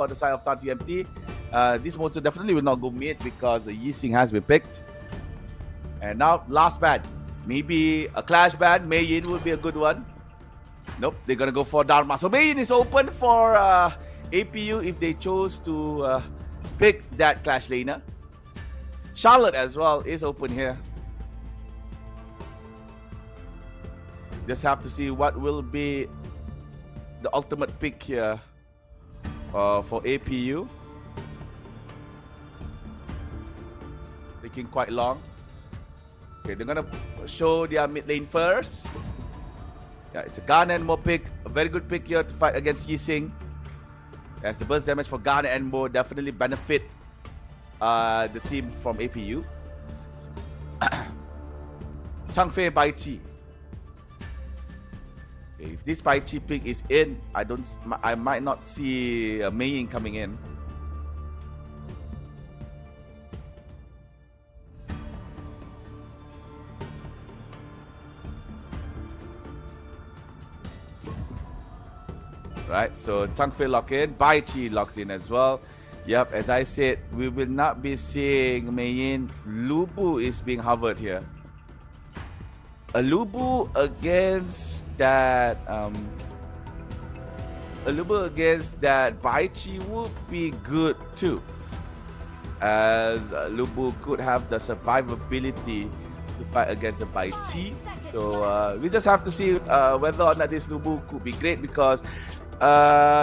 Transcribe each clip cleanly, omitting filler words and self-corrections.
on the side of TMT. This motor definitely will not go mid because Yixing has been picked. And now last ban. Maybe a clash ban. Mei Yin would be a good one. Nope, they're gonna go for Dharma. So Mei Yin is open for APU if they chose to pick that clash laner. Charlotte as well is open here. Just have to see what will be the ultimate pick here for APU. Taking quite long. Okay, they're gonna show their mid lane first. Yeah, it's a Garnet and Mo pick. A very good pick here to fight against Yixing. As the burst damage for Garnet and Mo definitely benefit the team from APU. Changfei Bai Chi. Okay, if this Bai Chi pick is in, I might not see Mei Yin coming in. Right, so Changfei lock in, Bai Chi locks in as well. Yep, as I said, we will not be seeing Mei Yin. Lubu is being hovered here. A Lubu against that Bai Chi would be good too, as Lubu could have the survivability to fight against a Bai Chi. So we just have to see whether or not this Lubu could be great, because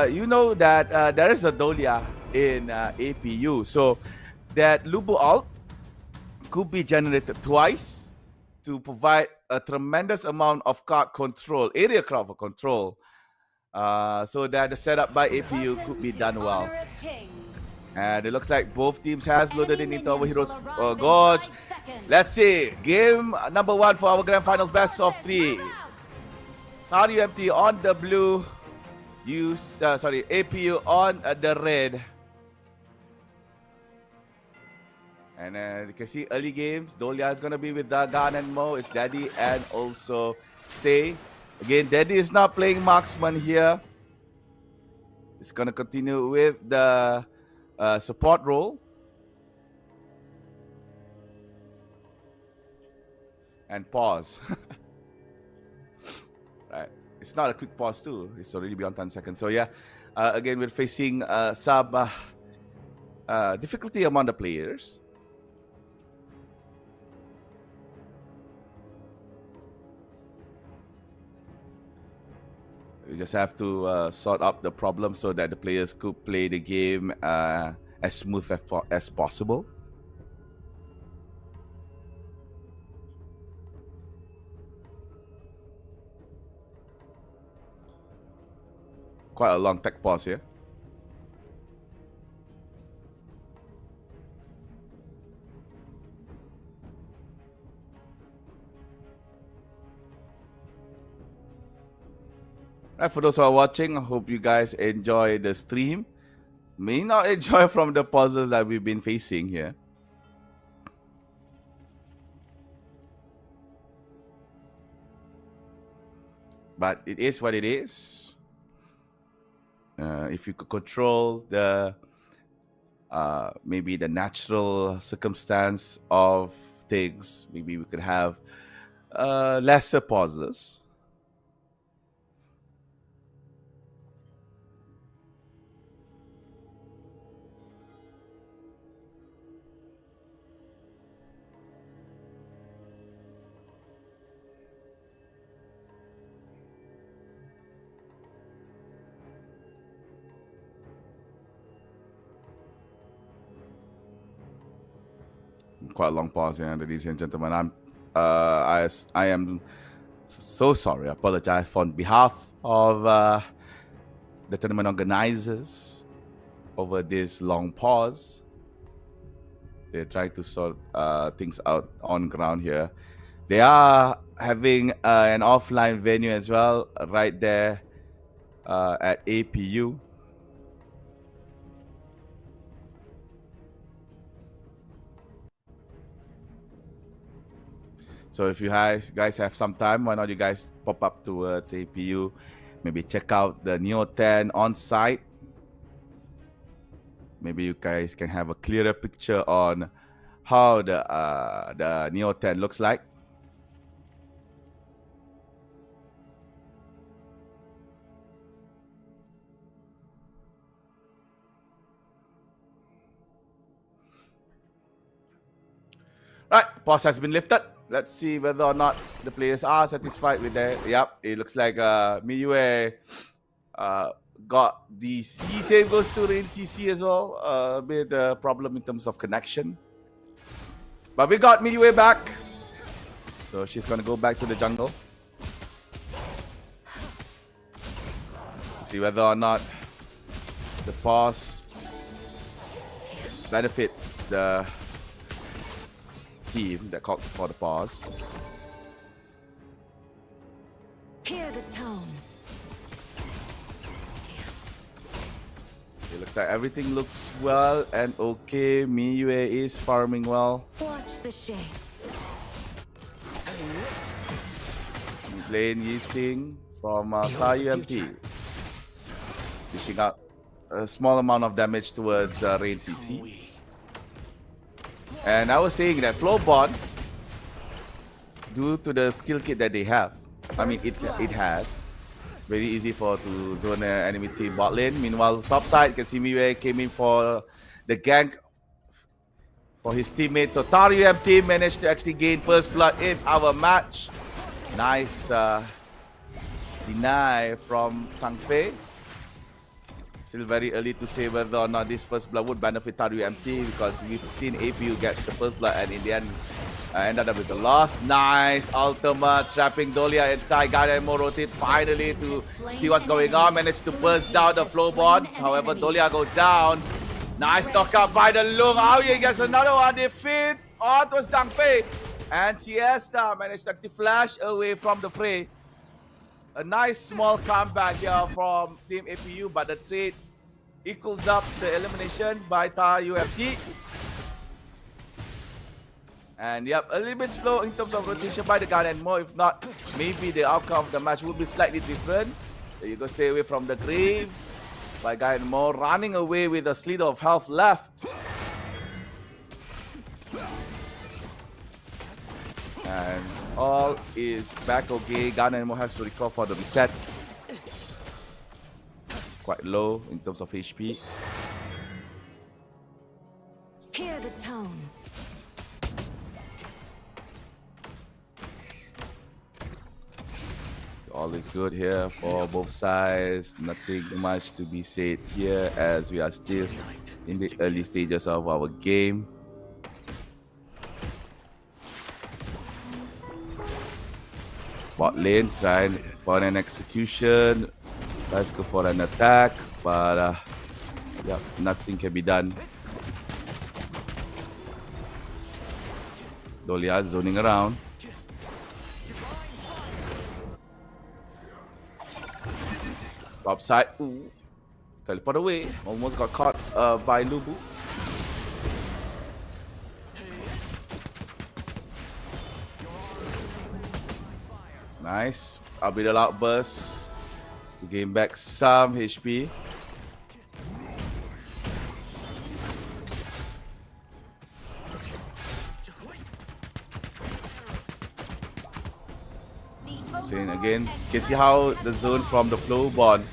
you know that there is a Dolia in APU, so that Lubu ult could be generated twice to provide a tremendous amount of card control, area crowd control, so that the setup by APU could be done well. And it looks like both teams has loaded in into our Heroes Gorge. Let's see, game number 1 for our grand finals best of 3. TMT on the blue, APU on the red. And you can see early games, Dolia is going to be with Dagan and Mo, it's Daddy and also Stay. Again, Daddy is not playing marksman here. It's going to continue with the support role. And pause. Right. It's not a quick pause too. It's already beyond 10 seconds. So yeah, again, we're facing some difficulty among the players. We just have to sort out the problem so that the players could play the game as smooth as possible. Quite a long tech pause here. Right, for those who are watching, I hope you guys enjoy the stream. May not enjoy from the pauses that we've been facing here. But it is what it is. If you could control the maybe the natural circumstance of things, maybe we could have lesser pauses. Quite a long pause here, ladies and gentlemen. I am so sorry. I apologize on behalf of the tournament organizers over this long pause. They're trying to sort things out on ground here. They are having an offline venue as well, right there at APU. So if you guys have some time, why not you guys pop up towards APU, maybe check out the Neo 10 on site. maybe you guys can have a clearer picture on how the Neo 10 looks like. Right, pause has been lifted. Let's see whether or not the players are satisfied with that. Yep, it looks like Miyue got the C. Same goes to Rain CC as well. A bit problem in terms of connection. But we got Miyue back. So she's going to go back to the jungle. See whether or not the pause benefits the team that called for the pause. Hear the tones. It looks like everything looks well and okay. Miyue is farming well. Watch the shapes. Mid lane Yixing from UMT. Dishing out a small amount of damage towards Rain CC. And I was saying that Flowbot, due to the skill kit that they have, I mean it has, very easy for to zone enemy team bot lane. Meanwhile, top side, you can see Miyue came in for the gank for his teammates. So TARUM team managed to actually gain first blood in our match. Nice deny from Changfei. Still very early to say whether or not this first blood would benefit TARUMT, because we've seen APU get the first blood and in the end ended up with the loss. Nice ultimate, trapping Dolia inside. Garemo rotate finally to see what's going on. Managed to burst down the flow bond. However, Dolia goes down. Nice knockout by the Lung. Aoyin gets another one. Defeat. Oh, it was Zhang Fei. And Tiesta managed to actually flash away from the fray. A nice small comeback here from Team APU, but the trade equals up the elimination by TARUMT. And yep, a little bit slow in terms of rotation by the Garden Mo. If not, maybe the outcome of the match would be slightly different. There you go, stay away from the grave by Garden Mo, running away with a slither of health left. And all is back okay. Garden Mo has to recover for the reset. Quite low in terms of HP. Hear the tones. All is good here for both sides. Nothing much to be said here as we are still in the early stages of our game. Bot lane trying for an execution. Let's go for an attack, but yep, nothing can be done. Dolia zoning around. Top side, ooh, teleport away. Almost got caught by Lubu. Nice. Arbitral outburst to gain back some HP. Saying again, can see how the zone from the flow bond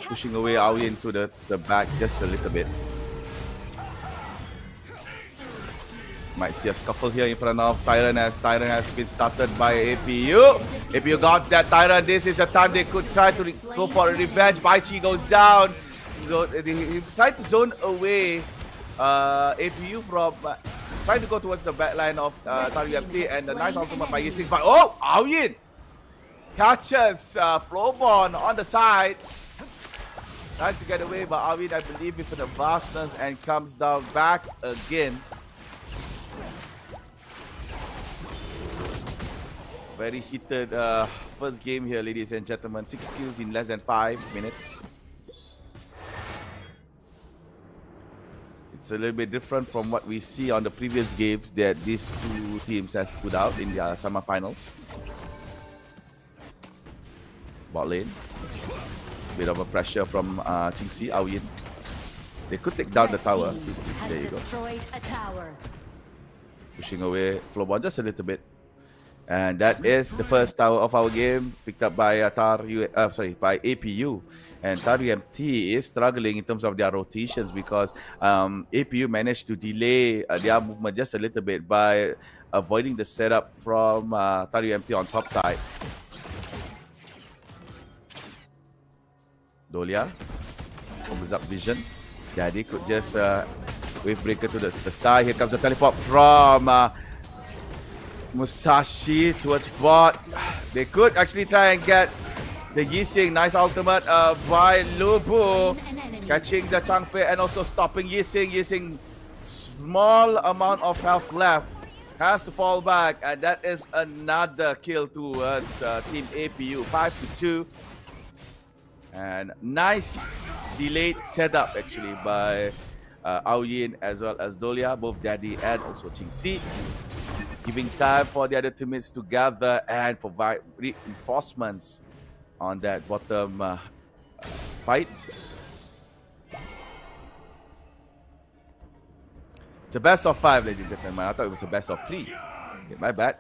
pushing away Aoyin into the back just a little bit. Might see a scuffle here in front of Tyrant as Tyrant has been started by APU. APU got that Tyrant. This is the time they could try to go for a revenge. Baichi goes down. So he tried to zone away APU from trying to go towards the back line of TARUMT, and the nice ultimate by Yixing. But oh, Aoyin catches Flowborn on the side. Tries to get away, but Aoyin, I believe, with the vastness and comes down back again. Very heated first game here, ladies and gentlemen. 6 kills in less than 5 minutes. It's a little bit different from what we see on the previous games that these two teams have put out in their semi-finals. Bot lane. Bit of a pressure from Qingxi, Aoyin. They could take down the Red tower. team has There you go. destroyed a tower. Pushing away Flowball just a little bit. And that is the first tower of our game, picked up by by APU. And Taru MT is struggling in terms of their rotations because APU managed to delay their movement just a little bit by avoiding the setup from Taru MT on top side. Dolia opens up vision. Daddy could just wave breaker to the side. Here comes the teleport from Musashi towards bot. They could actually try and get the Yixing. Nice ultimate by Lubu. Catching the Changfei and also stopping Yixing. Yixing, small amount of health left. Has to fall back. And that is another kill towards Team APU. 5-2. And nice delayed setup actually by Aoyin as well as Dolia. Both Daddy and also Qingxi. Giving time for the other teammates to gather and provide reinforcements on that bottom fight. It's a best of 5, ladies and gentlemen. I thought it was a best of 3. Okay, my bad.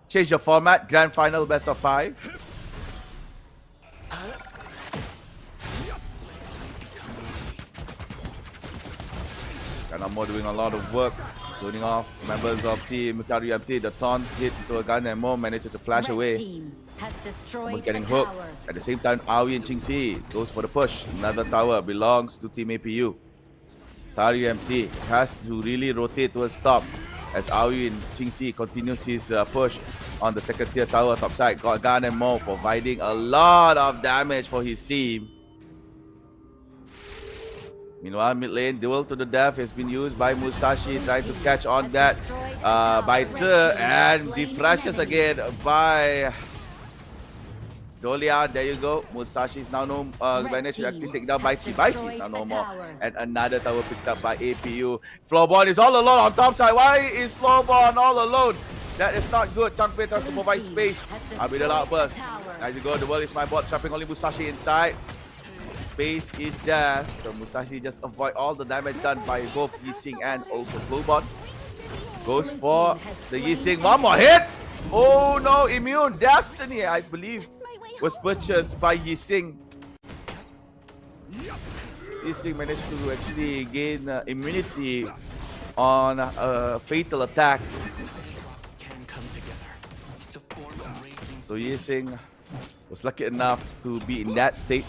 Change the format. Grand final, best of 5. Kanamo doing a lot of work. Turning off members of Team Taru MT. The taunt hits to a gun and more manages to flash away. Almost getting hooked. At the same time, Aoi and Qingxi goes for the push. Another tower belongs to Team APU. Taru MT has to really rotate towards top as Aoi and Qingxi continues his push on the second tier tower top side. Got gun and more, providing a lot of damage for his team. Meanwhile, mid lane, duel to the death has been used by Musashi, trying to catch on that by Zhe, and the flashes again by Dolia. There you go. Musashi is now managed to actually take down Baichi. Baichi is now no more. And another tower picked up by APU. Flowborn is all alone on top side. Why is Flowborn all alone? That is not good. Changfei tries to provide space. I'll be the outburst. There you go. The world is my bot. Trapping only Musashi inside. Space is there, so Musashi just avoid all the damage done by both Yixing and also Flowbot. Goes for the Yixing. One more hit! Oh no, immune Destiny, I believe, was purchased by Yixing. Yixing managed to actually gain immunity on a fatal attack. So Yixing was lucky enough to be in that state.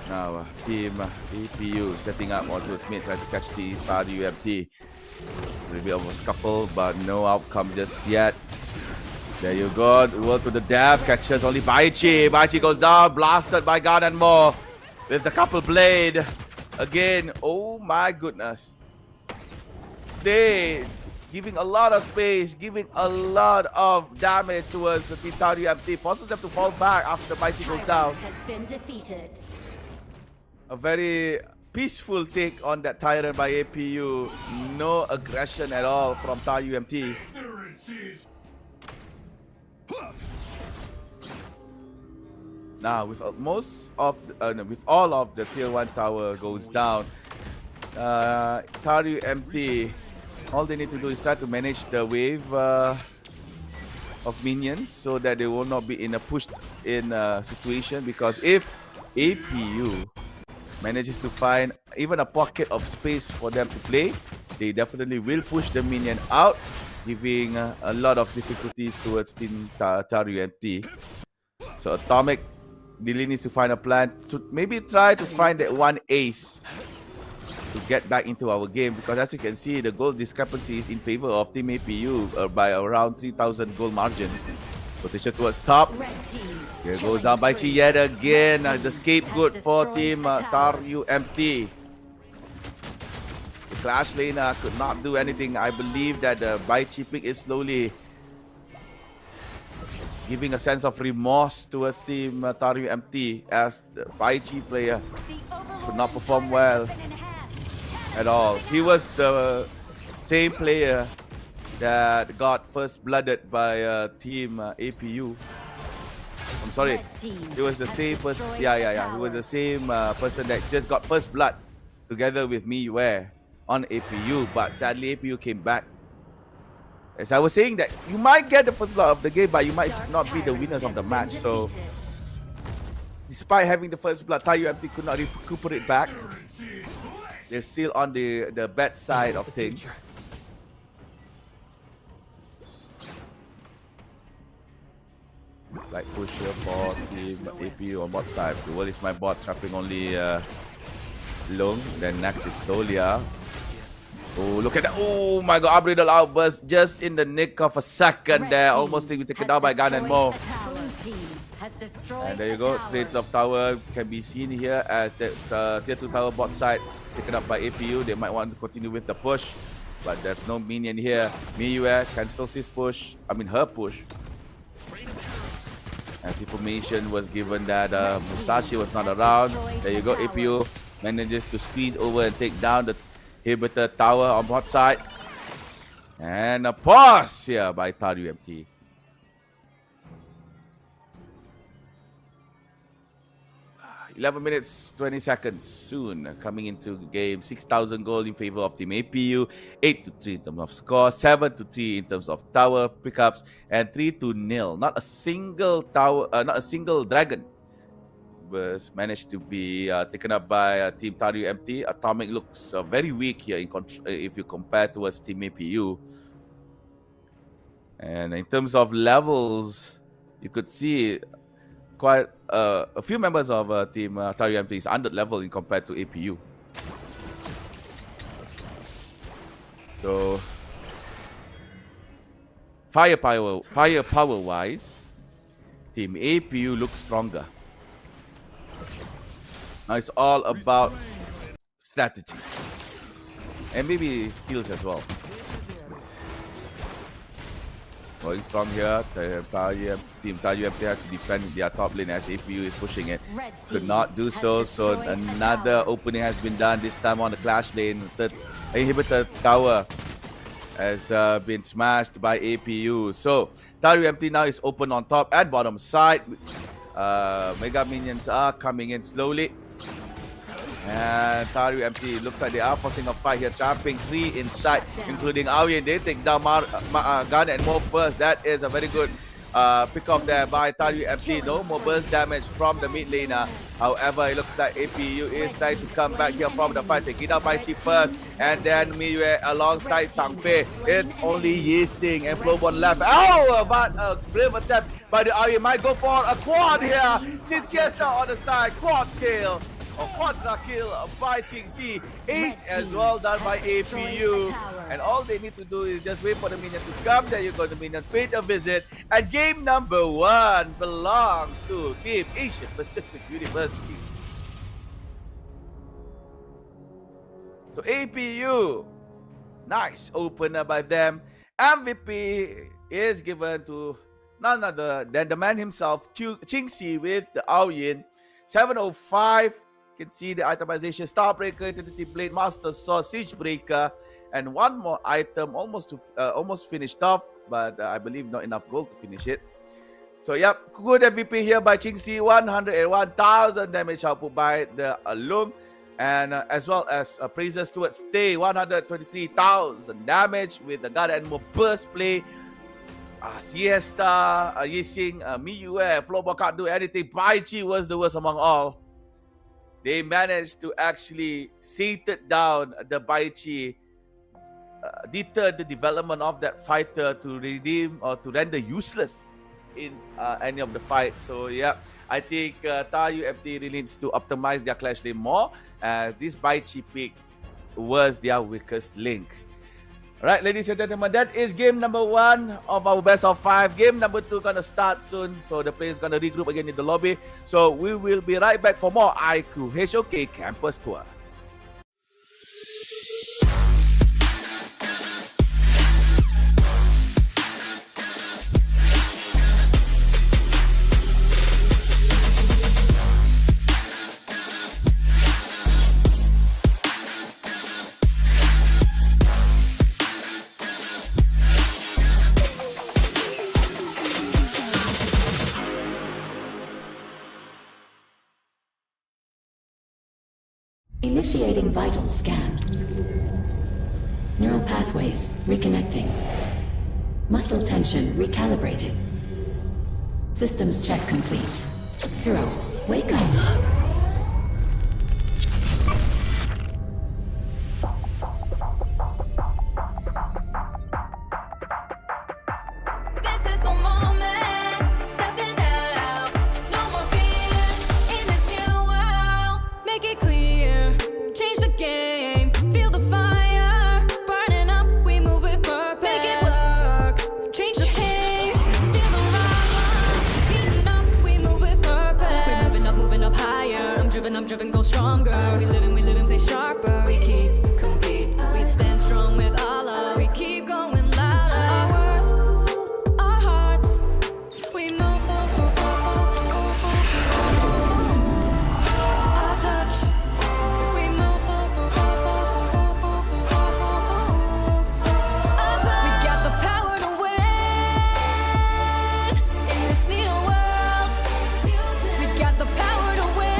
Now, Team APU setting up onto his mid, trying to catch the Taru UMT. It's a bit of a scuffle, but no outcome just yet. There you go. Duel to the death. Catches only Baichi. Baichi goes down, blasted by God and more with the couple blade. Again, oh my goodness. Stay. Giving a lot of space, giving a lot of damage towards the Taru UMT. Forces them to fall back after Baichi goes down. Has been defeated. A very peaceful take on that Tyrant by APU. No aggression at all from Taru UMT. Now, with with all of the tier 1 tower goes down, Taru UMT, all they need to do is try to manage the wave of minions so that they will not be in a pushed in situation, because if APU manages to find even a pocket of space for them to play, they definitely will push the minion out, giving a lot of difficulties towards Team Taru UMT. So Atomic really needs to find a plan to maybe try to find that one ace to get back into our game, because as you can see, the goal discrepancy is in favor of Team APU by around 3,000 goal margin. Rotation towards top. Here goes down Baichi yet again. The scapegoat for Team Taru UMT. The Clash lane could not do anything. I believe that the Baichi pick is slowly giving a sense of remorse towards Team Taru UMT, as the Baichi player could not perform well at all. He was the same player that got first blooded by team APU. I'm sorry, Red team it was the has same person. destroyed Yeah, a yeah, yeah. It was tower. the same person that just got first blood together with me where on APU, but sadly APU came back. As I was saying that you might get the first blood of the game, but you might Dark not be the Tyrant winners of has the been match. So defeated. despite having the first blood, Tayu empty could not recuperate back. They're still on the bad side of things. Slight pusher for team APU on bot side. The world is my bot, trapping only Lung. Then next is Stolia. Oh, look at that. Oh my god, upgraded outburst just in the nick of a second Red there. team Almost taken has down by Gun and Mo. destroyed a tower. Blue team has destroyed And there you a go. tower. Trades of tower can be seen here as the tier 2 tower bot side taken up by APU. They might want to continue with the push, but there's no minion here. Miyue cancels his push. I mean her push. As information was given that Musashi was not around. There you go. APU manages to squeeze over and take down the inhibitor tower on bot side. And a pause here by Taru MT. $11 minutes, 20 seconds soon coming into the game. 6,000 gold in favor of Team APU. 8-3 in terms of score. 7-3 in terms of tower pickups. And 3-0. Not a single tower, not a single dragon was managed to be taken up by Team Taru MT. Atomic looks very weak here if you compare towards Team APU. And in terms of levels, you could see quite a few members of Team Taru MT is under level in compared to APU. So firepower wise, Team APU looks stronger. Now it's all about strategy and maybe skills as well. Going strong here. Team Taru MT have to defend their top lane as APU is pushing it. Could not do so. So another opening has been done. This time on the clash lane. The inhibitor tower has been smashed by APU. So Taru MT now is open on top and bottom side. Mega minions are coming in slowly. And Taru MT looks like they are forcing a fight here, trapping 3 inside, including Aoyin. They take down Gun and Mo first. That is a very good pick up there by Taru MT. No more burst damage from the mid laner. However, it looks like APU is trying to come back here from the fight. Taking down by Chi first, and then Miyue alongside Changfei. It's only Yixing and Flowborn left. Oh, but a brave attempt by the Aoyin. Might go for a quad here. Since Siesta on the side, quad kill. A quadra kill by Qingxi. Ace as well done by APU. And all they need to do is just wait for the minion to come. There you go, the minion paid a visit. And game number 1 belongs to Team Asia Pacific University. So APU, nice opener by them. MVP is given to none other than the man himself, Qingxi with the Aoyin. 705. You can see the itemization: Starbreaker, Identity Blade, Master Sword, Siege Breaker, and one more item almost finished off, but I believe not enough gold to finish it. So yep, good MVP here by Qingxi. 101,000 damage output by the Lung, and as well as praises towards Stay. 123,000 damage with the God and Mo burst play. Siesta, Yixing, Miyue, Flowborn can't do anything. Baichi was the worst among all. They managed to actually sated down the Baichi, deterred the development of that fighter to redeem or to render useless in any of the fights. So yeah, I think Taru MT really needs to optimize their clash lane more, as this Baichi pick was their weakest link. Alright, ladies and gentlemen, that is game number 1 of our best of 5. Game number 2 gonna start soon, so the players gonna regroup again in the lobby. So we will be right back for more iQOO HOK Campus Tour. Initiating vital scan. Neural pathways reconnecting. Muscle tension recalibrated. Systems check complete. Hero, wake up. I'm driven, go stronger. We live, stay sharper. We keep compete. We stand strong with Allah. We keep going louder. Our worth, our hearts. We move. Our touch. We move. Our touch. We got the power to win in this new world. We got the power to win.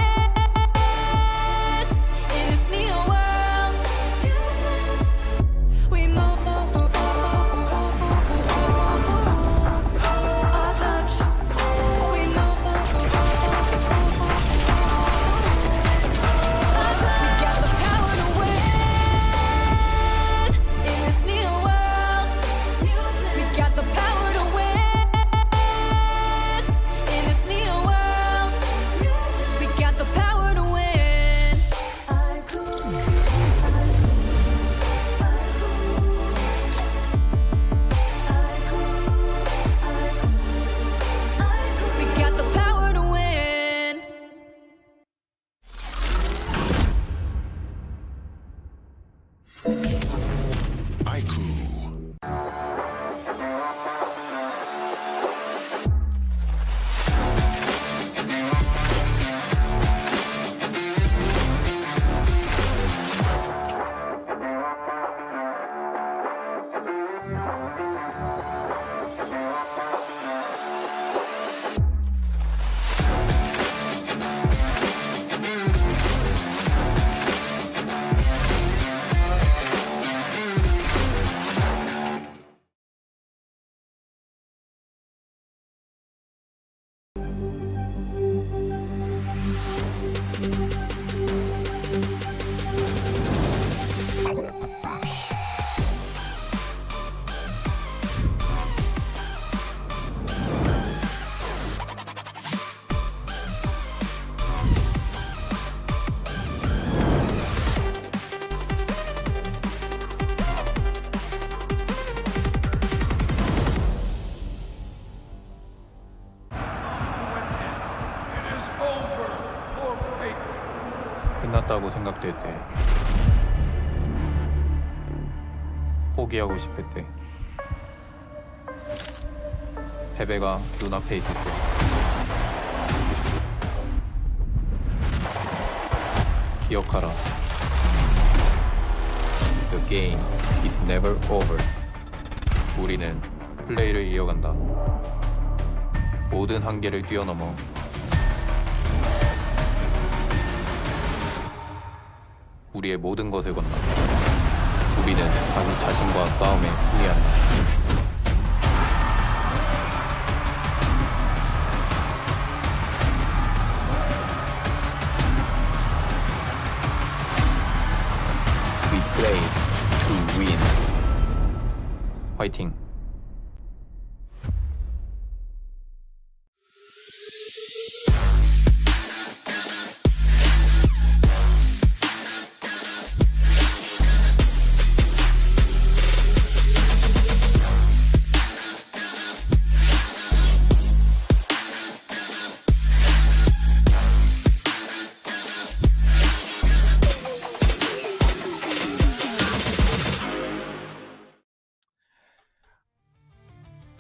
끝났다고 생각될 때, 포기하고 싶을 때, 패배가 눈앞에 있을 때, 기억하라. The game is never over. 우리는 플레이를 이어간다. 모든 한계를 뛰어넘어 우리의 모든 것을 건너 우리는 자기 자신과 싸움에 승리한다. We play to win. 화이팅!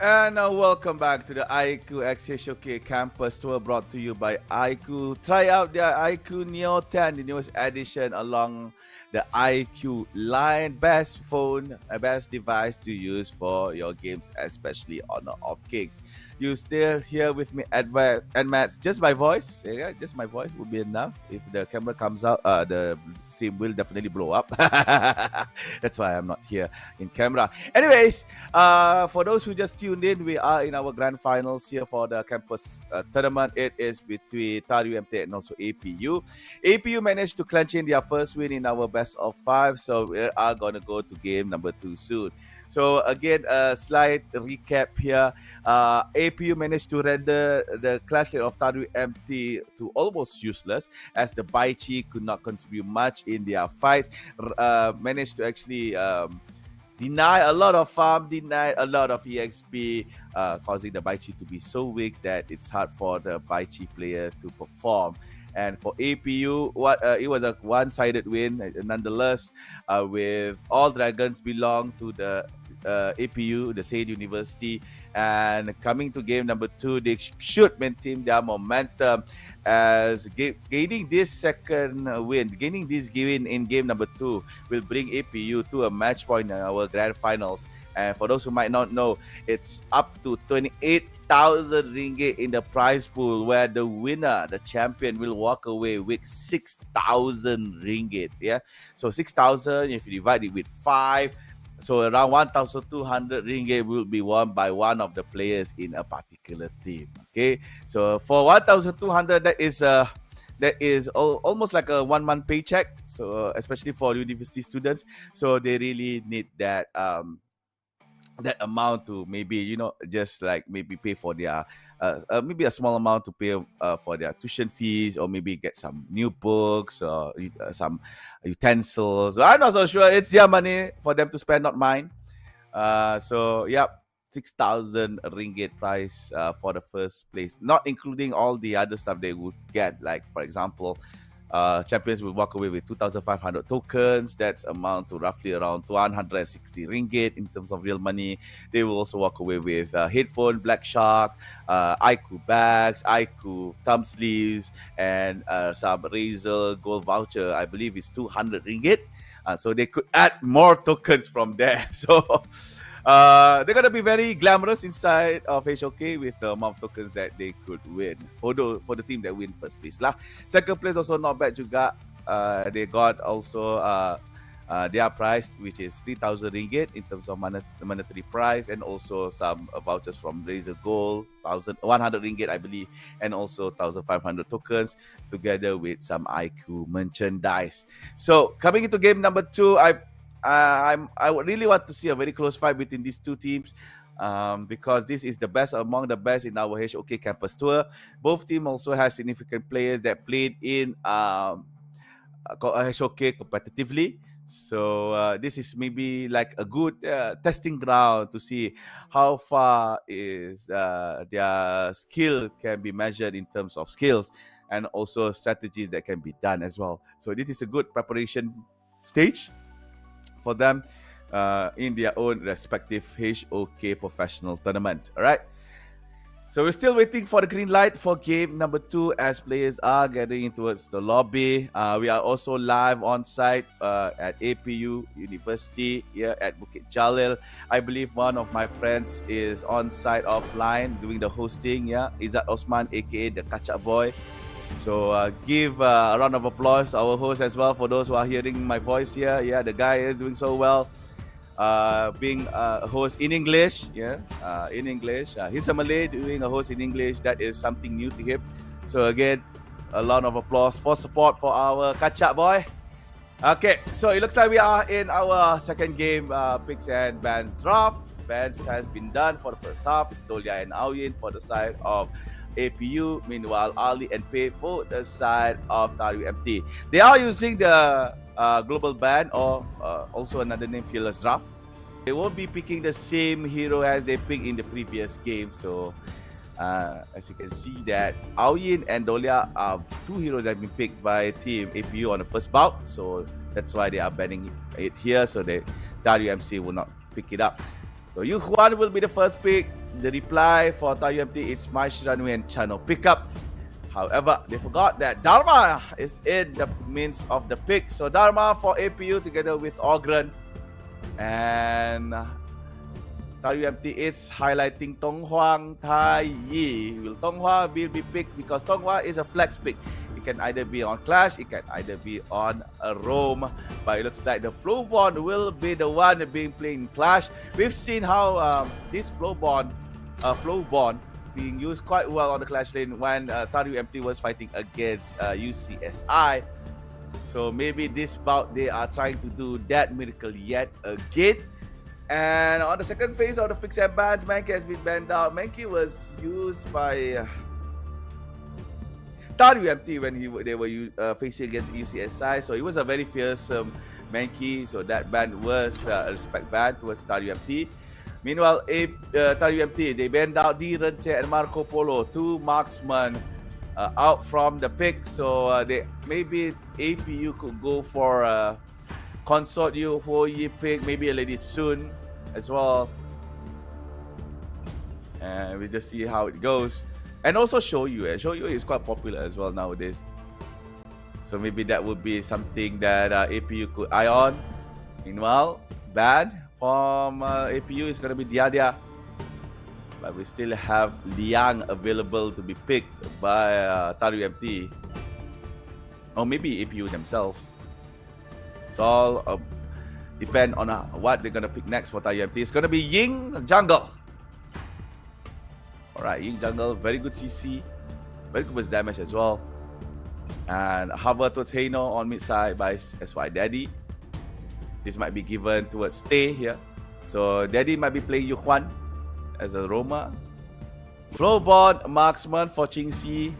And welcome back to the iQOO X HOK Campus Tour brought to you by iQOO. Try out the iQOO Neo 10, the newest edition along the iQOO line. Best phone, best device to use for your games, especially on the off gigs. You still here with me, and Matt. Just my voice, yeah, just my voice will be enough. If the camera comes out, the stream will definitely blow up. That's why I'm not here in camera. Anyways, for those who just tuned in, we are in our grand finals here for the campus tournament. It is between Tadu MT and also APU. APU managed to clinch in their first win in our best of 5, so we are going to go to game number 2 soon. So again, a slight recap here. APU managed to render the clash rate of Tadu MT to almost useless, as the Baichi could not contribute much in their fights. Managed to actually deny a lot of farm, deny a lot of EXP, causing the Baichi to be so weak that it's hard for the Baichi player to perform. And for APU, it was a one-sided win, nonetheless, with all dragons belong to the APU, the State University. And coming to game number 2, they should maintain their momentum as gaining this second win, gaining this win in game number 2 will bring APU to a match point in our grand finals. And for those who might not know, it's up to 28,000 ringgit in the prize pool, where the winner, the champion, will walk away with 6,000 ringgit. Yeah, so 6,000, if you divide it with 5, so around 1,200 ringgit will be won by one of the players in a particular team. Okay, so for 1,200, that is almost like a 1-month paycheck. So especially for university students, so they really need that that amount to maybe just like maybe pay for their maybe a small amount to pay for their tuition fees, or maybe get some new books or some utensils. I'm not so sure. It's their money for them to spend, not mine. So yeah, 6,000 ringgit prize for the first place, not including all the other stuff they would get. Like for example, champions will walk away with 2,500 tokens. That's amount to roughly around 160 ringgit in terms of real money. They will also walk away with headphone, Black Shark, iQOO bags, iQOO thumb sleeves, and some Razer gold voucher. I believe it's 200 ringgit. So they could add more tokens from there. So they're gonna be very glamorous inside of HOK with the amount of tokens that they could win for the team that win first place lah. Second place also not bad juga. They got also their prize, which is 3,000 ringgit in terms of monetary prize, and also some vouchers from Razer Gold, 100 ringgit I believe, and also 1,500 tokens together with some iQOO merchandise. So coming into game number 2, I would really want to see a very close fight between these two teams, because this is the best among the best in our HOK campus tour. Both teams also have significant players that played in HOK competitively. So this is maybe like a good testing ground to see how far is their skill can be measured in terms of skills, and also strategies that can be done as well. So this is a good preparation stage for them in their own respective HOK professional tournament. All right. So we're still waiting for the green light for game number 2 as players are getting towards the lobby. We are also live on site at APU University here at Bukit Jalil. I believe one of my friends is on site offline doing the hosting. Yeah, Izzat Osman, aka the Kacak Boy. So give a round of applause to our host as well for those who are hearing my voice here. Yeah, the guy is doing so well. Being a host in English, in English. He's a Malay doing a host in English. That is something new to him. So again, a lot of applause for support for our Kacak Boy. Okay, so it looks like we are in our second game, picks and bans draft. Bans has been done for the first half. It's Tolia and Aoyin for the side of APU. Meanwhile, Ali and Pei for the side of Tadu MT. They are using the global ban, or also another name, Fearless Draft. They won't be picking the same hero as they picked in the previous game. So as you can see that Aoyin and Dolia are two heroes that have been picked by Team APU on the first bout. So that's why they are banning it here, so that Tadu MC will not pick it up. So Yu Huan will be the first pick. the reply for Tayu MT is My Shiranui and Chano pickup. However, they forgot that Dharma is in the midst of the pick. So Dharma for APU together with Ogren. And Tayu MT is highlighting Tong Huang Tai Yi. Will Tong Hua be picked? Because Tong Hua is a flex pick. It can either be on Clash, it can either be on a Roam. But it looks like the Flowborn will be the one being played in Clash. We've seen how this Flowborn being used quite well on the Clash lane when Tayu MT was fighting against UCSI. So maybe this bout they are trying to do that miracle yet again. And on the second phase of the picks and bans, Mankey has been banned out. Mankey was used by Tayu MT when they were facing against UCSI. So he was a very fearsome Mankey. So that ban was a respect ban towards Tayu MT. Meanwhile, Tayu MT, they banned out Di Rente and Marco Polo, two marksmen out from the pick. So maybe APU could go for Consort Yu, Ho Yi pick, maybe a Lady Soon as well. And we just see how it goes. And also Shoyu. Shoyu is quite popular as well nowadays. So maybe that would be something that APU could eye on. Meanwhile, bad from APU is going to be Diadia. But we still have Liang available to be picked by Tayu MT. Or maybe APU themselves. It's all depend on what they're going to pick next for Tayu MT. It's going to be Ying Jungle. Alright, Ying Jungle, very good CC. Very good with damage as well. And hover towards Heino on mid side by SY Daddy. This might be given towards Stay here. So Daddy might be playing Yuhuan as a Roma. Flowborn marksman for Qingxi.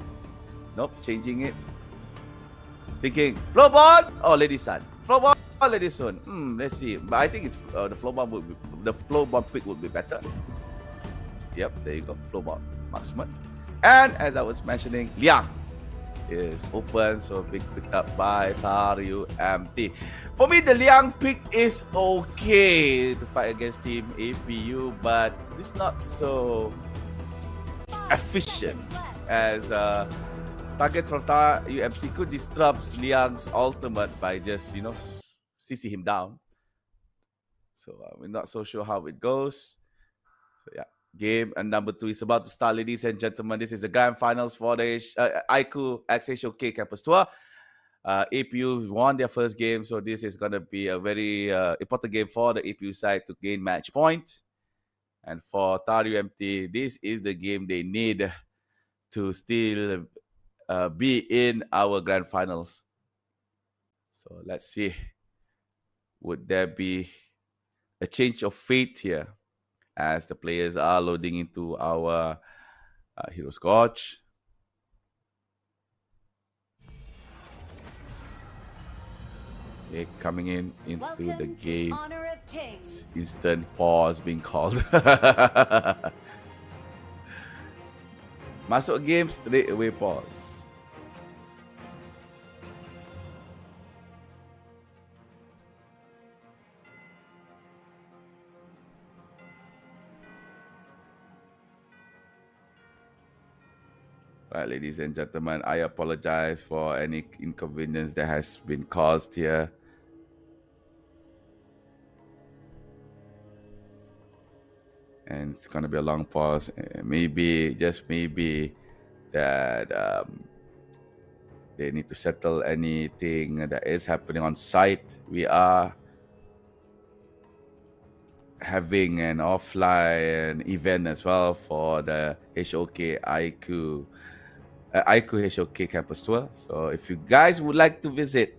Nope, changing it. Thinking Flowborn or Lady Sun. Flowborn or Lady Sun. Let's see. But I think it's the Flowborn pick would be better. Yep, there you go. Flowborn marksman. And as I was mentioning, Liang is open, so picked up by Tayu MT. For me, the Liang pick is okay to fight against Team APU, but it's not so efficient as targets from Tayu MT could disrupt Liang's ultimate by just, CC him down. So we're not so sure how it goes. So yeah. Game and number 2 is about to start, ladies and gentlemen. This is the grand finals for the iQOO X HOK Campus Tour. APU won their first game, so this is going to be a very important game for the APU side to gain match point. And for Tayu MT, this is the game they need to still be in our grand finals. So let's see. Would there be a change of fate here as the players are loading into our Hero Scotch? Okay, coming into Welcome the game. Honor of Kings. Instant pause being called. Masuk game, straight away pause. Right, ladies and gentlemen, I apologize for any inconvenience that has been caused here. And it's gonna be a long pause. Maybe, just maybe, that they need to settle anything that is happening on site. We are having an offline event as well for the HOK iQOO HOK Campus Tour. So if you guys would like to visit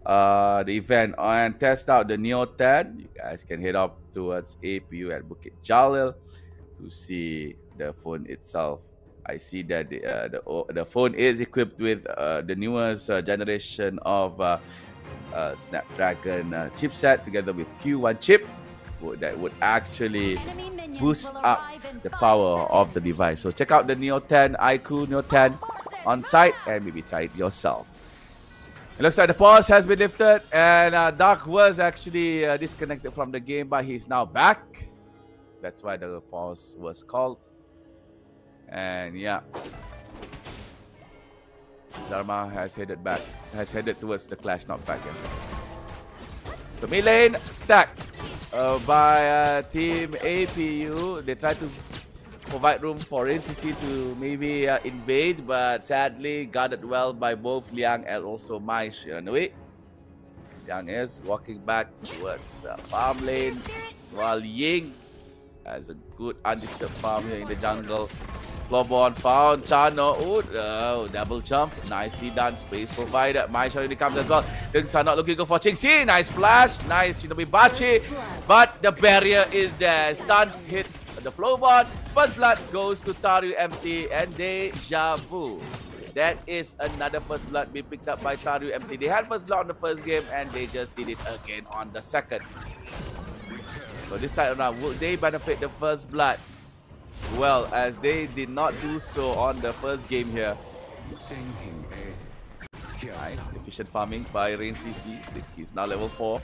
the event and test out the Neo 10, you guys can head up towards APU at Bukit Jalil to see the phone itself. I see that the phone is equipped with the newest generation of Snapdragon chipset together with Q1 chip that would actually boost up the power of the device. So check out the Neo 10 iQOO Neo 10 on site and maybe try it yourself. It looks like the pause has been lifted, and Dark was actually disconnected from the game, but he's now back. That's why the pause was called. And yeah, Dharma has headed towards the clash, not back yet. So mid lane stacked by team APU. They try to provide room for NCC to maybe invade, but sadly guarded well by both Liang and also Mai Shiranui. Liang is walking back towards farm lane, while Ying has a good undisturbed farm here in the jungle. Floorborn found Chano. Oh, double jump. Nicely done. Space provided. Mai Shiranui comes as well. Things are not looking good for Qingxi. Nice flash. Nice Shinobi Bachi. But the barrier is there. Stun hits the Floorborn. First blood goes to Taru MT and Deja Vu. That is another first blood being picked up by Taru MT. They had first blood on the first game and they just did it again on the second. So this time around, would they benefit the first blood? Well, as they did not do so on the first game here. Nice, efficient farming by Rain CC. He's now level 4.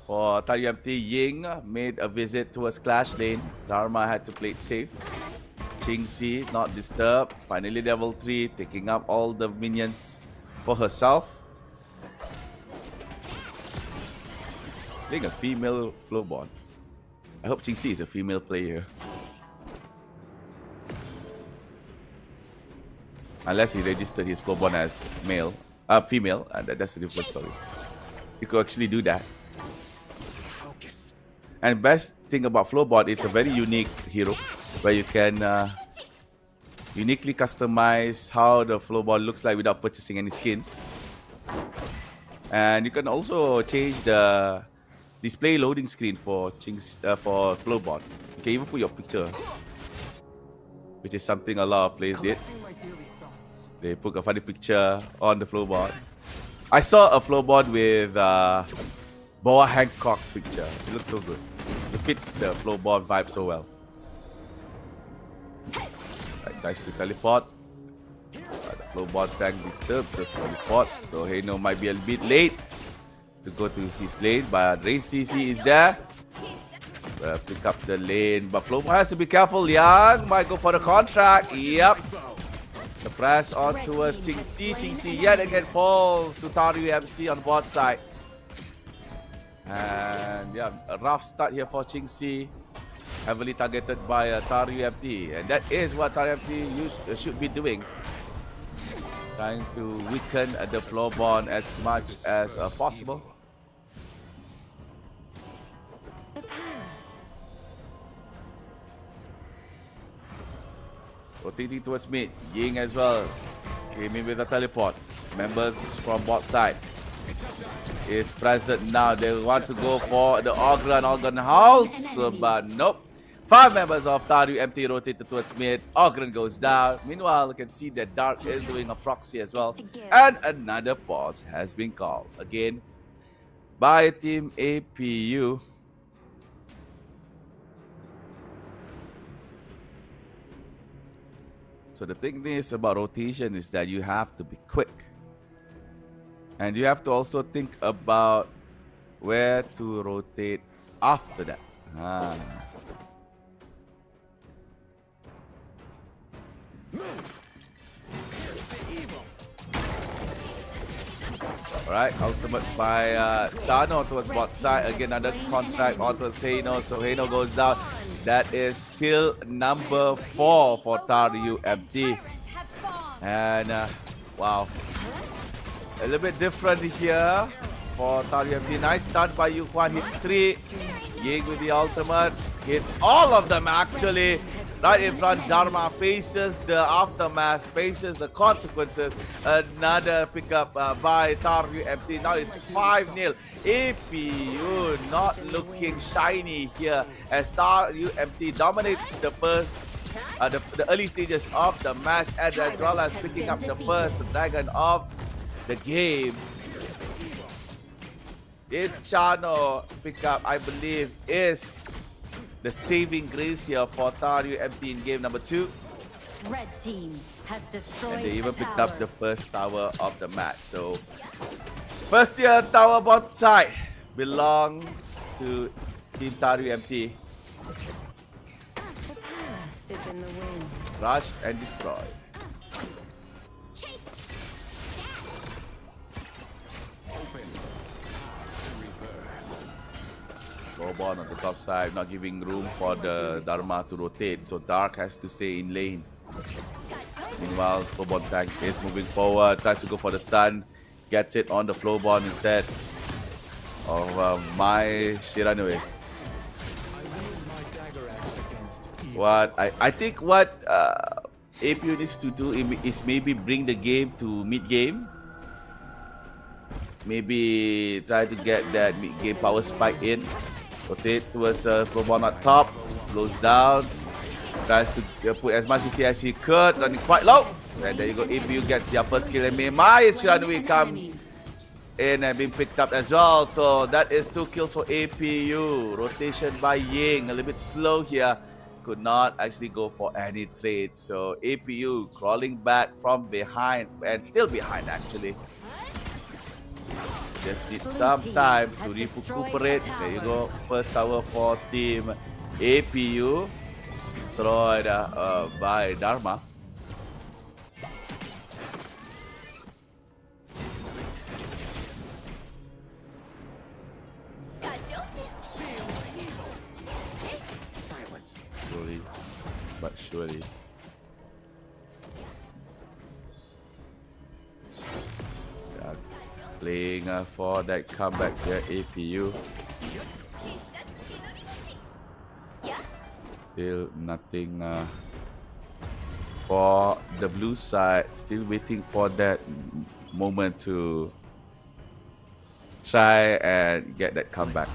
For Taru MT, Ying made a visit towards Clash Lane. Dharma had to play it safe. Qingxi not disturbed. Finally level 3, taking up all the minions for herself. Playing a female Floorborn. I hope Qingxi is a female player. Unless he registered his Floorborn as female, and that's a different story. You could actually do that. And best thing about Floorborn, it's a very unique hero where you can uniquely customize how the Floorborn looks like without purchasing any skins. And you can also change the display loading screen for Floorborn. You can even put your picture, which is something a lot of players did. They put a funny picture on the Floorborn. I saw a Floorborn with Boa Hancock picture. It looks so good. It fits the Floorborn vibe so well. Right, tries to teleport. The Floorborn tank disturbs the teleport, so Heino might be a bit late to go to his lane, but Rain CC is there. Pick up the lane, but Floorborn has to be careful. Liang might go for the contract. Yep. The press on towards Qingxi. Qingxi yet again falls to Taru MC on board side. And yeah, a rough start here for Qingxi. Heavily targeted by Taru MT. And that is what Taru MT should be doing. Trying to weaken the Floorborn as much as possible. Rotating towards mid. Ying as well. Came in with a teleport. Members from bot side is present now. They want to go for the Ogre and Ogre halts, but nope. 5 members of Taru MT rotated towards mid. Ogre goes down. Meanwhile, you can see that Dark is doing a proxy as well. And another pause has been called. Again, by Team APU. So the thing is about rotation is that you have to be quick. And you have to also think about where to rotate after that. Alright, ultimate by Chano towards bot side. Again, another contract onto Heino. So Heino goes down. That is skill number 4 for Taru MT. And wow. A little bit different here for Taru MT. Nice stun by Yuquan. Hits 3. Ying with the ultimate. Hits all of them actually. Right in front, Dharma faces the aftermath, faces the consequences. Another pickup by Taru MT. Now it's 5-0. APU not looking shiny here as Taru MT dominates the first, the early stages of the match, and as well as picking up the first dragon of the game. This Chano pickup, I believe, is the saving grace here for Taru MT in game number 2. Red team has destroyed. And they even picked up the first tower of the match. So, first tier tower bot side belongs to Team Taru MT. The past is in the wind. Rushed and destroyed. Flowborn on the top side, not giving room for the Dharma to rotate, so Dark has to stay in lane. Meanwhile, Flowborn tank is moving forward, tries to go for the stun, gets it on the Flowborn instead of my Shiranui. I think what APU needs to do is maybe bring the game to mid-game. Maybe try to get that mid-game power spike in. Rotate towards Flowborn at top, slows down, tries to put as much CC as he could, running quite low. And there you go, APU gets their first kill, and Mei Shiranui come in and being picked up as well. So that is 2 kills for APU. Rotation by Ying, a little bit slow here. Could not actually go for any trade. So APU crawling back from behind, and still behind actually. Just need some time to recuperate. There you go. First tower for team APU. Destroyed by Dharma. Slowly but surely. Playing for that comeback here, APU. Still nothing for the blue side. Still waiting for that moment to try and get that comeback.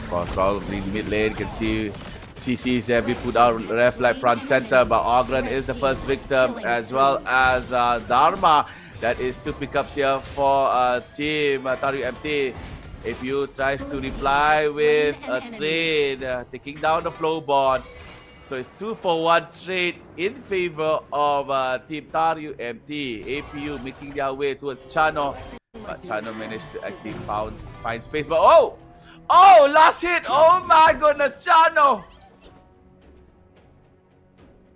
Probably mid lane, you can see CCs have been put out ref like front center, but Ogren is the first victim, as well as Dharma. That is 2 pickups here for team Taru MT. APU tries to reply with a trade, taking down the Flowborn. So it's 2 for 1 trade in favor of team Taru MT. APU making their way towards Chano, but Chano managed to actually find space. But oh, last hit! Oh my goodness, Chano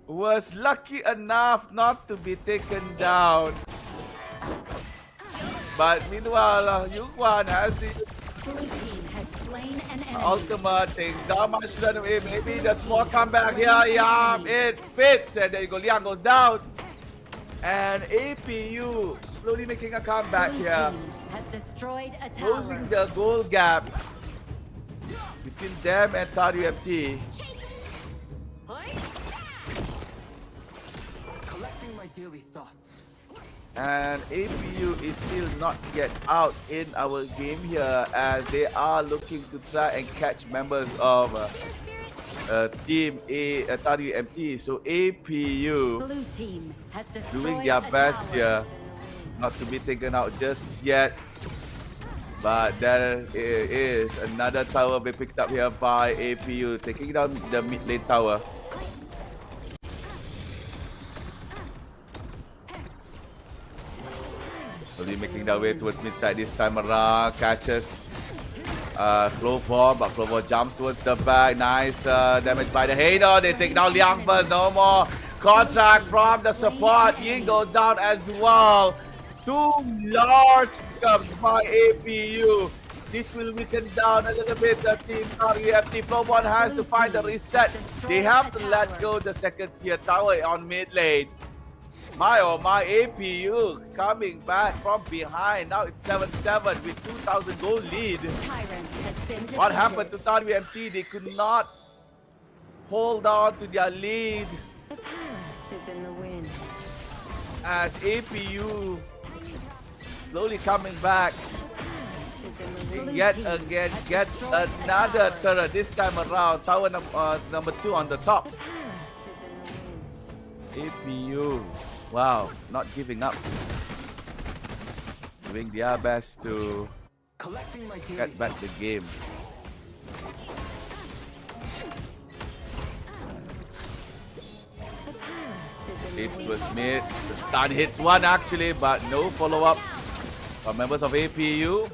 was lucky enough not to be taken down. But meanwhile, Yuquan has the ultimate things. Dharma should maybe the small comeback here. Yeah, it fits. And there you go. Liang goes down. And APU slowly making a comeback here. Closing the goal gap between them and Taru MT. Collecting my daily thoughts. And APU is still not yet out in our game here, as they are looking to try and catch members of team Taru MT. So APU doing their best here, not to be taken out just yet. But there is another tower being picked up here by APU, taking down the mid lane tower. Slowly making their way towards mid side this time around. Catches Flowborn, but Flowborn jumps towards the back. Nice damage by the Hater. They take down Liang first. No more contract from the support. Ying goes down as well. 2 large pickups by APU. This will weaken down a little bit the team RUFT. Flowborn has to find a reset. They have to let go the second tier tower on mid lane. My oh my, APU coming back from behind. Now it's 7-7 with 2,000 gold lead. What happened to Taru MT? They could not hold on to their lead. The past is in the wind. As APU slowly coming back. Yet again gets another turret, this time around. Tower number 2 on the top. APU, wow, not giving up. Doing their best to get back the game. It was mid. The stun hits one actually, but no follow-up from members of APU.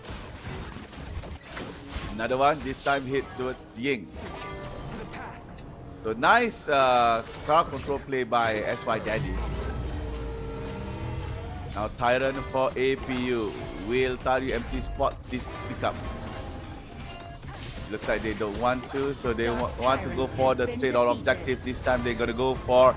Another one, this time hits towards Ying. So nice crowd control play by SY Daddy. Now Tyrant for APU. Will Taru MT spots this pickup? Looks like they don't want to, so they want to go for the trade or objectives. This time they're gonna go for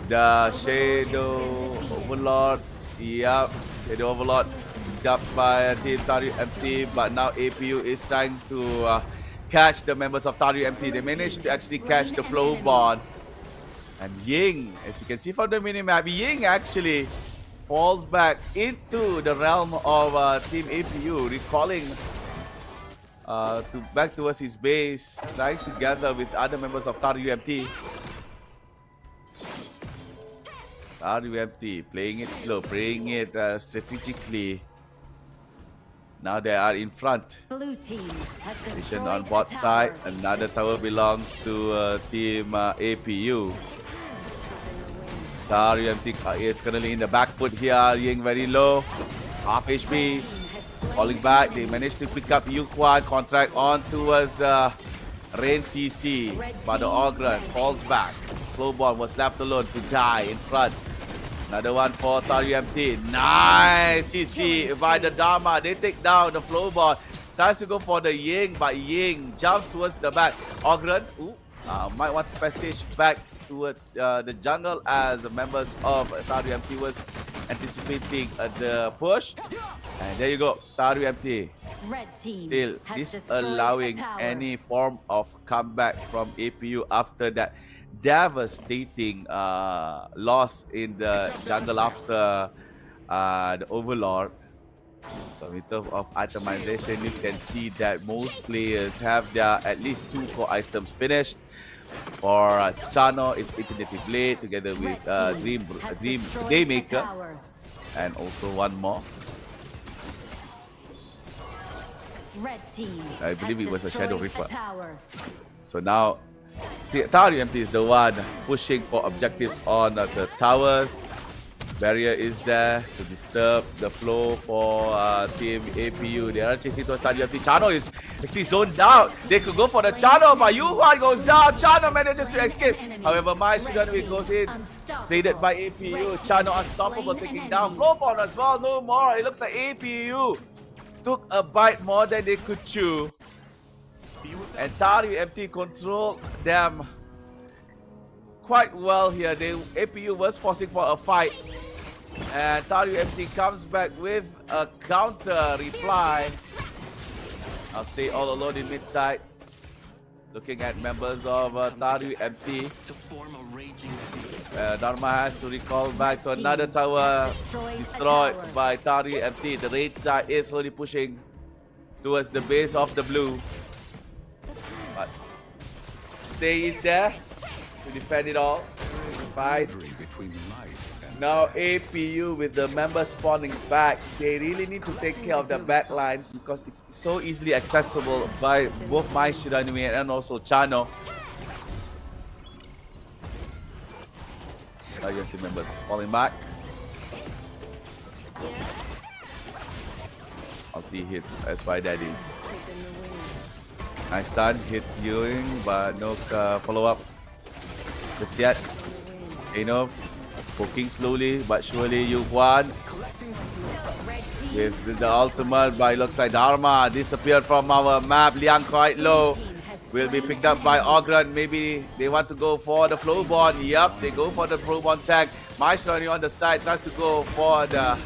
the Shadow Overlord. Yep, Shadow Overlord picked up by Team Taru MT, but now APU is trying to catch the members of Taru MT. They managed to actually catch the flow bond. And Ying, as you can see from the minimap, Ying actually falls back into the realm of Team APU, recalling back towards his base, trying to gather with other members of Taru MT. Taru MT playing it slow, playing it strategically. Now they are in front. Blue team has Position destroyed on a both tower. side. Another tower belongs to Team APU. Taru MT is currently in the back foot here. Ying very low. Half HP. Falling back. They managed to pick up iQOO. Contract on towards Rain CC. But the Ogre falls back. Flowborn was left alone to die in front. Another one for Taru MT. Nice CC by the Dharma. They take down the Flowborn. Tries to go for the Ying, but Ying jumps towards the back. Ogren might want to passage back towards the jungle as the members of Taru MT was anticipating the push. And there you go, Taru MT Red team still has disallowing destroyed a tower. any form of comeback from APU after that devastating loss in the jungle after the Overlord. So in terms of itemization, you can see that most players have their at least 2 core items finished. For Chano, it's Infinity Blade together with Dream Daymaker, and also one more. Red team I believe has it was a Shadow destroyed Reaper. tower. So now Taru MT is the one pushing for objectives on the towers. Barrier is there to disturb the flow for Team APU. They are chasing towards Taru MT. Chano is actually zoned out. They could go for the Chano, but Yuhuan goes down. Chano manages to escape. However, my Shiranui goes in. Traded by APU. Chano unstoppable, taking down Flowborn as well. No more. It looks like APU took a bite more than they could chew. And Taru MT controlled them quite well here. APU was forcing for a fight. And Taru MT comes back with a counter reply. I'll stay all alone in mid side. Looking at members of Taru MT. Dharma has to recall back. So another tower destroyed by Taru MT. The raid side is slowly pushing towards the base of the blue. But Stay is there to defend it all. Fight. Now APU with the members spawning back, they really need to take care of the back line because it's so easily accessible by both my Shiranui and also Chano. Team members falling back. Ulti hits SY Daddy. Nice stun, hits Ewing, but no follow-up just yet. Poking slowly but surely. Yuhuan with the ultimate, but it looks like Dharma disappeared from our map. Liang quite low. Will be picked up by Ogren. Maybe they want to go for the Flowborn. Yup, they go for the Flowborn tag. Maestro on the side tries to go for the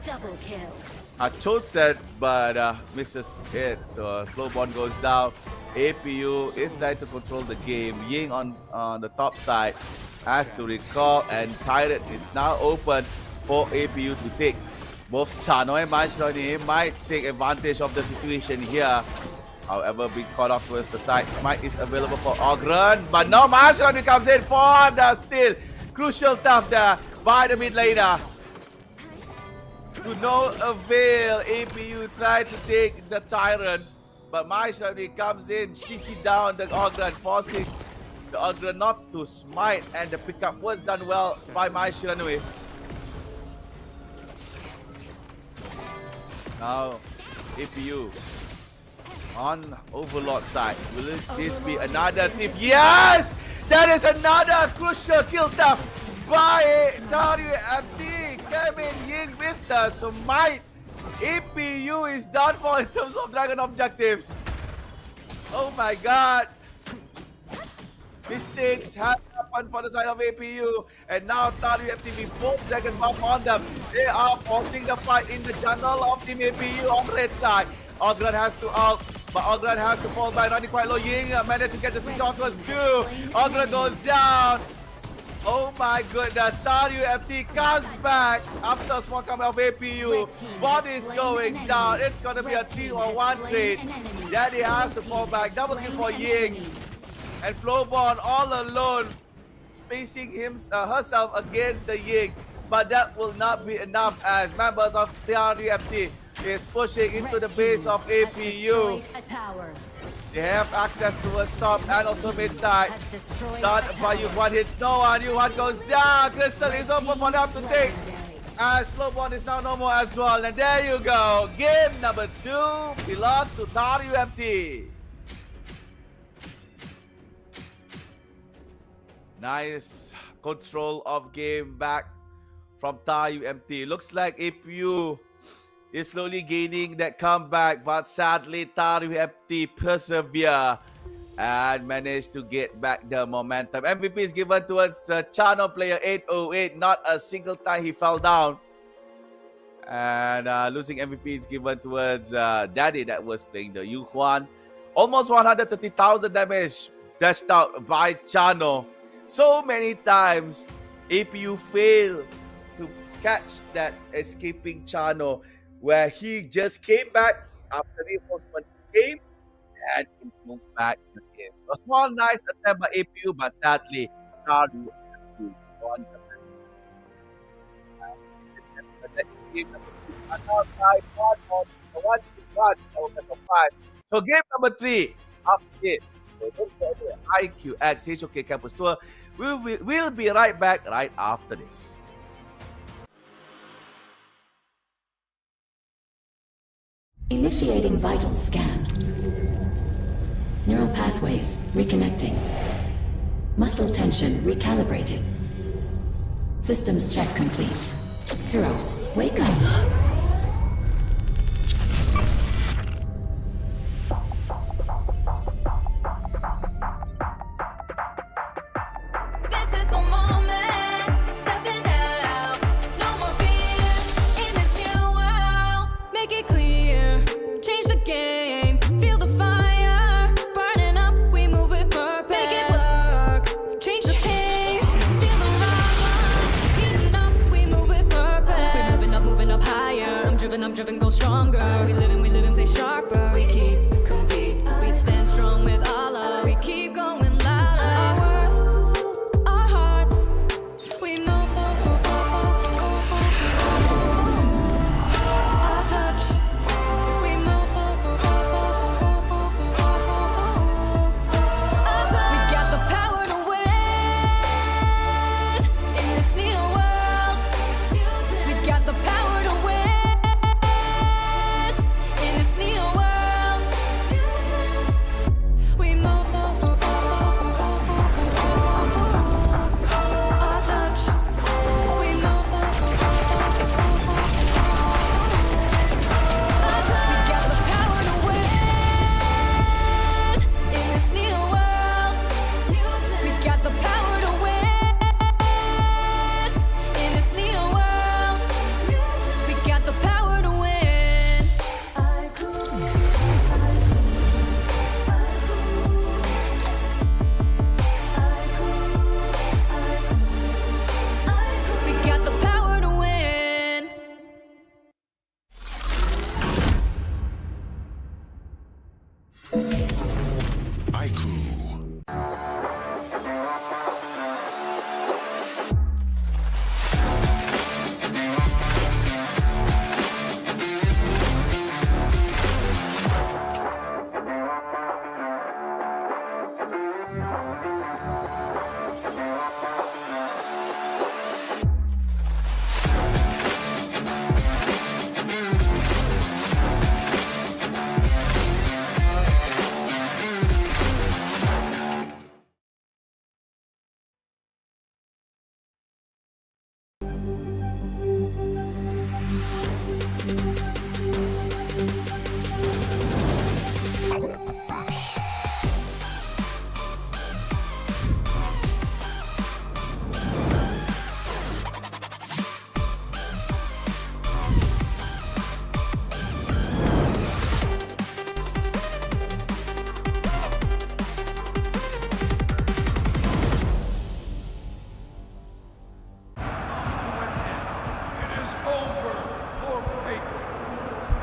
Double kill. Choset, but misses it. So Flowborn goes down. APU is trying to control the game. Ying on the top side has to recall, and Tyrant is now open for APU to take. Both Chano and Maestro might take advantage of the situation here. However, being caught off towards the side. Smite is available for Ogren, but no, Maestro comes in for the steal. Crucial tough there by the mid laner. To no avail, APU tried to take the Tyrant, but Maestro comes in, CC down the Ogren, forcing the Ogre not to smite, and the pickup was done well by my Shiranui. Now, APU on Overlord side. Will this be another thief? Yes! That is another crucial kill theft by WFT. Kevin Ying with the smite. APU is done for in terms of dragon objectives. Oh my god. Mistakes have happened for the side of APU, and now WFT with both dragon buff on them. They are forcing the fight in the jungle of Team APU on the red side. Ogren has to out, but Ogren has to fall back, running quite low. Ying managed to get the 6 plus 2. Ogren goes down. Oh my goodness, WFT comes back after a small comeback of APU. Bot is going down. It's going to be a 3-on-1 trade. Daddy has to fall back. Double kill for Ying. And Flowborn all alone, spacing herself against the Ying. But that will not be enough as members of WFT is pushing into the base of APU. A tower. They have access to a stop and also mid side. Done by Yuhan, hits no one. Yuhan goes down. Crystal is open for them to take. As Flowborn is now no more as well. And there you go. Game number 2 belongs to WFT. Nice control of game back from WFT. Looks like APU is slowly gaining that comeback, but sadly WFT persevere and managed to get back the momentum. MVP is given towards channel player 808. Not a single time he fell down. And losing MVP is given towards Daddy that was playing the Yuhuan. Almost 130,000 damage dashed out by Chano. So many times APU failed to catch that escaping Chano, where he just came back after reinforcement came and he moved back again. A small nice attempt by APU, but sadly Chano won the So game number 3 after this. So don't forget iQOO HOK Campus Tour. We'll be right back right after this. Initiating vital scan. Neural pathways reconnecting. Muscle tension recalibrated. Systems check complete. Hero, wake up. Moving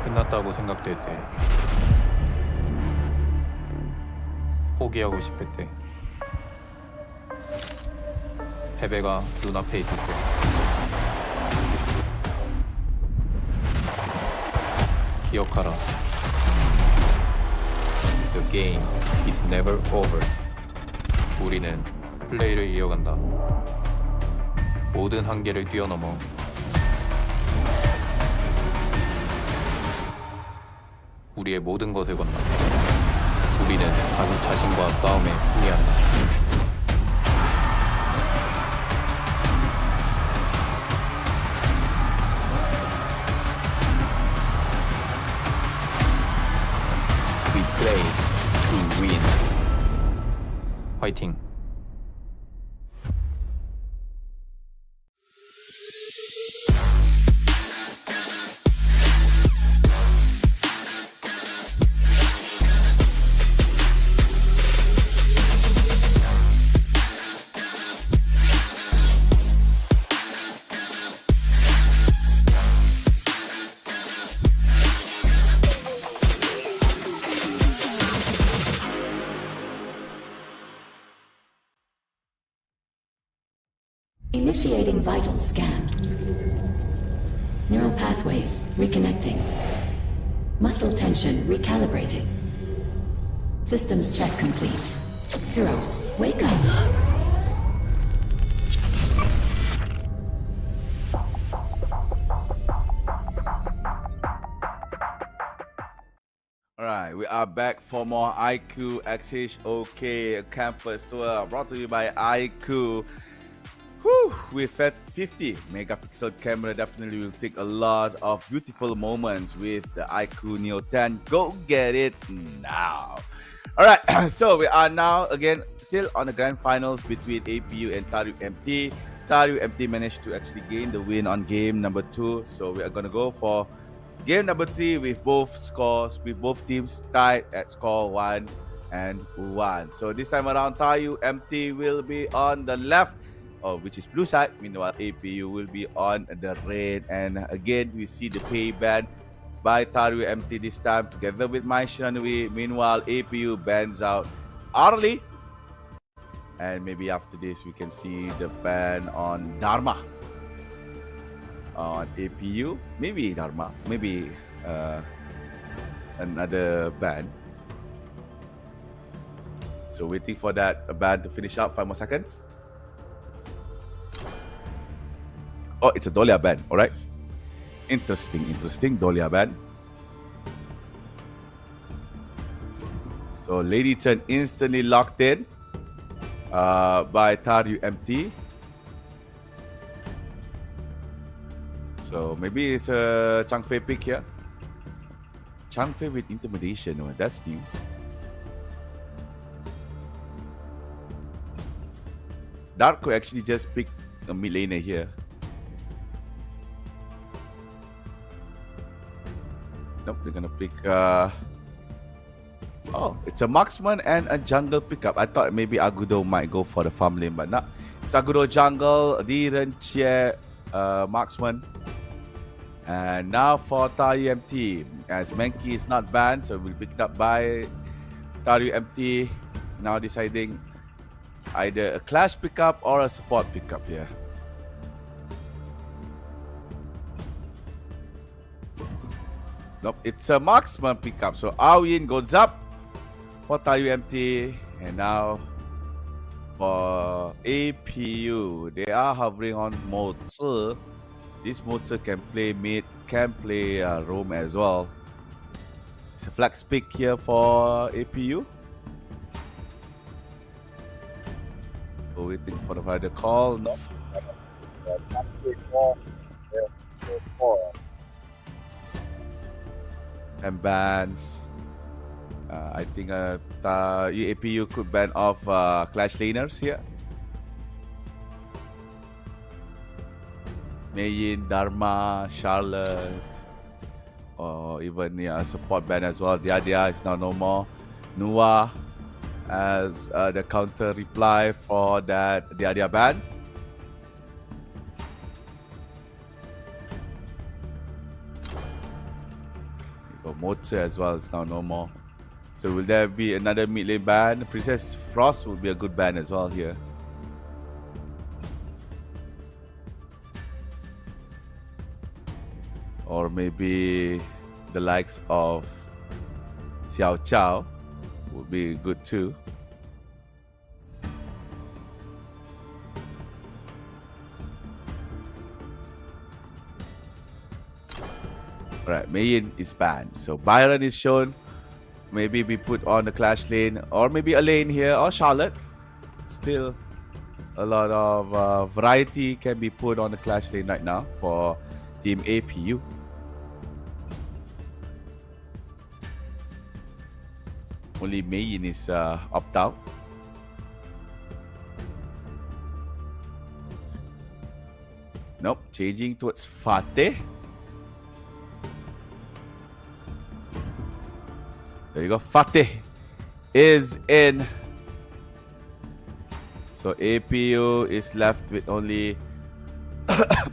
끝났다고 생각될 때, 포기하고 싶을 때, 패배가 눈앞에 있을 때, 기억하라. The game is never over. 우리는 플레이를 이어간다. 모든 한계를 뛰어넘어 우리의 모든 것을 건너 우리는 자기 자신과 싸움에 승리한다. We play to win. 화이팅. Initiating vital scan. Neural pathways reconnecting. Muscle tension recalibrated. Systems check complete. Hero, wake up. Alright, we are back for more iQOO HOK campus tour brought to you by iQOO. Whew, with a 50 megapixel camera, definitely will take a lot of beautiful moments with the iQOO Neo 10. Go get it now. Alright, so we are now again still on the grand finals between APU and Taru MT. Taru MT managed to actually gain the win on game number 2. So we are going to go for game number 3 with both teams tied at score 1 and 1. So this time around, Taru MT will be on the left, which is blue side. Meanwhile, APU will be on the red. And again, we see the pay ban by Taru MT this time together with my Shanui. Meanwhile, APU bans out Arlie. And maybe after this, we can see the ban on Dharma. On APU, maybe Dharma, maybe another ban. So waiting for that ban to finish up. 5 more seconds. Oh, it's a Dahlia ban. All right. Interesting. Dahlia ban. So Lady Chen instantly locked in by Taru MT. So maybe it's a Changfei pick here. Changfei with intimidation. Oh, that's new. Dark could actually just pick a mid laner here. Nope, they're gonna pick oh, it's a marksman and a jungle pickup. I thought maybe Agudo might go for the farm lane, but not. It's Agudo jungle, Diren Chia marksman. And now for Taru MT, as Menki is not banned, so we'll pick it up by Taru MT. Now deciding either a clash pickup or a support pickup here. Nope, it's a marksman pickup. So Awin goes up for Taru MT. And now for APU, they are hovering on Mozi. This Mozi can play mid, can play roam as well. It's a flex pick here for APU. So waiting for the final call. No. And bans. I think APU could ban off Clash laners here. Mayin, Dharma, Charlotte, or even support ban as well. Dia is now no more. Nua as the counter reply for that Dia ban. Got Motor as well. It's now no more. So will there be another mid lane ban? Princess Frost will be a good ban as well here. Or maybe the likes of Xiao Chao would be good too. Alright, Mayin is banned. So Byron is shown. Maybe be put on the Clash lane. Or maybe a lane here. Or Charlotte. Still a lot of variety can be put on the Clash lane right now for Team APU. Only Mayin is opt out. Nope, changing towards Fateh. There you go. Fateh is in. So APU is left with only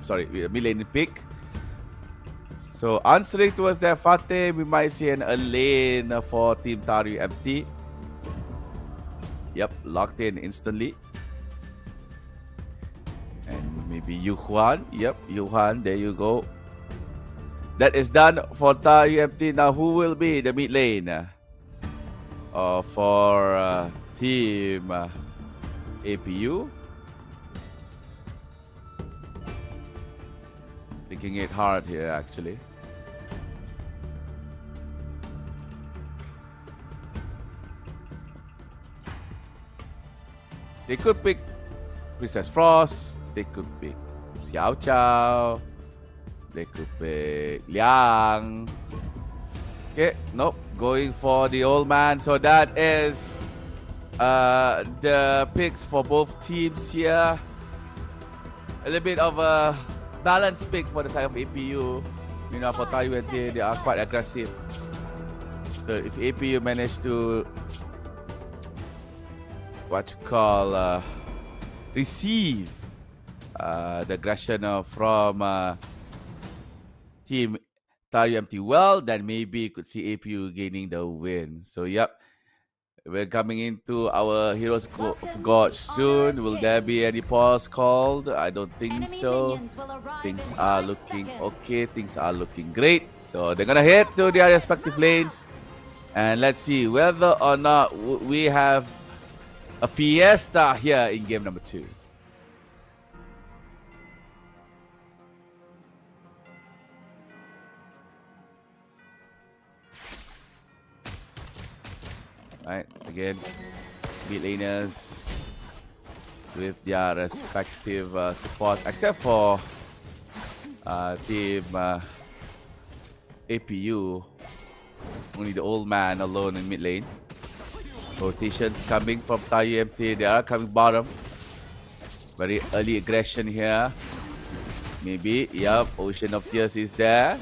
sorry, with a mid-lane pick. So answering towards that Fateh, we might see a lane for Team Taru empty. Yep, locked in instantly. And maybe Yuhuan. Yep, Yuhuan, there you go. That is done for Taru empty. Now who will be the mid lane for Team APU? Thinking it hard here actually. They could pick Princess Frost. They could pick Xiao Chao. They could pick Liang. Okay, nope. Going for the old man. So that is the picks for both teams here. A little bit of a balanced pick for the side of APU. You know, for Taiyuan, they are quite aggressive. So if APU manage to receive the aggression from Team Taru MT well, then maybe you could see APU gaining the win. So yep, we're coming into our Heroes of God soon. Will there be any pause called? I don't think so. Things are looking okay. Things are looking great. So they're gonna head to their respective lanes, and let's see whether or not we have a fiesta here in game number 2. Right, again, mid laners with their respective support, except for Team APU. Only the old man alone in mid lane. Rotations coming from Tayu MT. They are coming bottom. Very early aggression here. Maybe, yep, Ocean of Tears is there.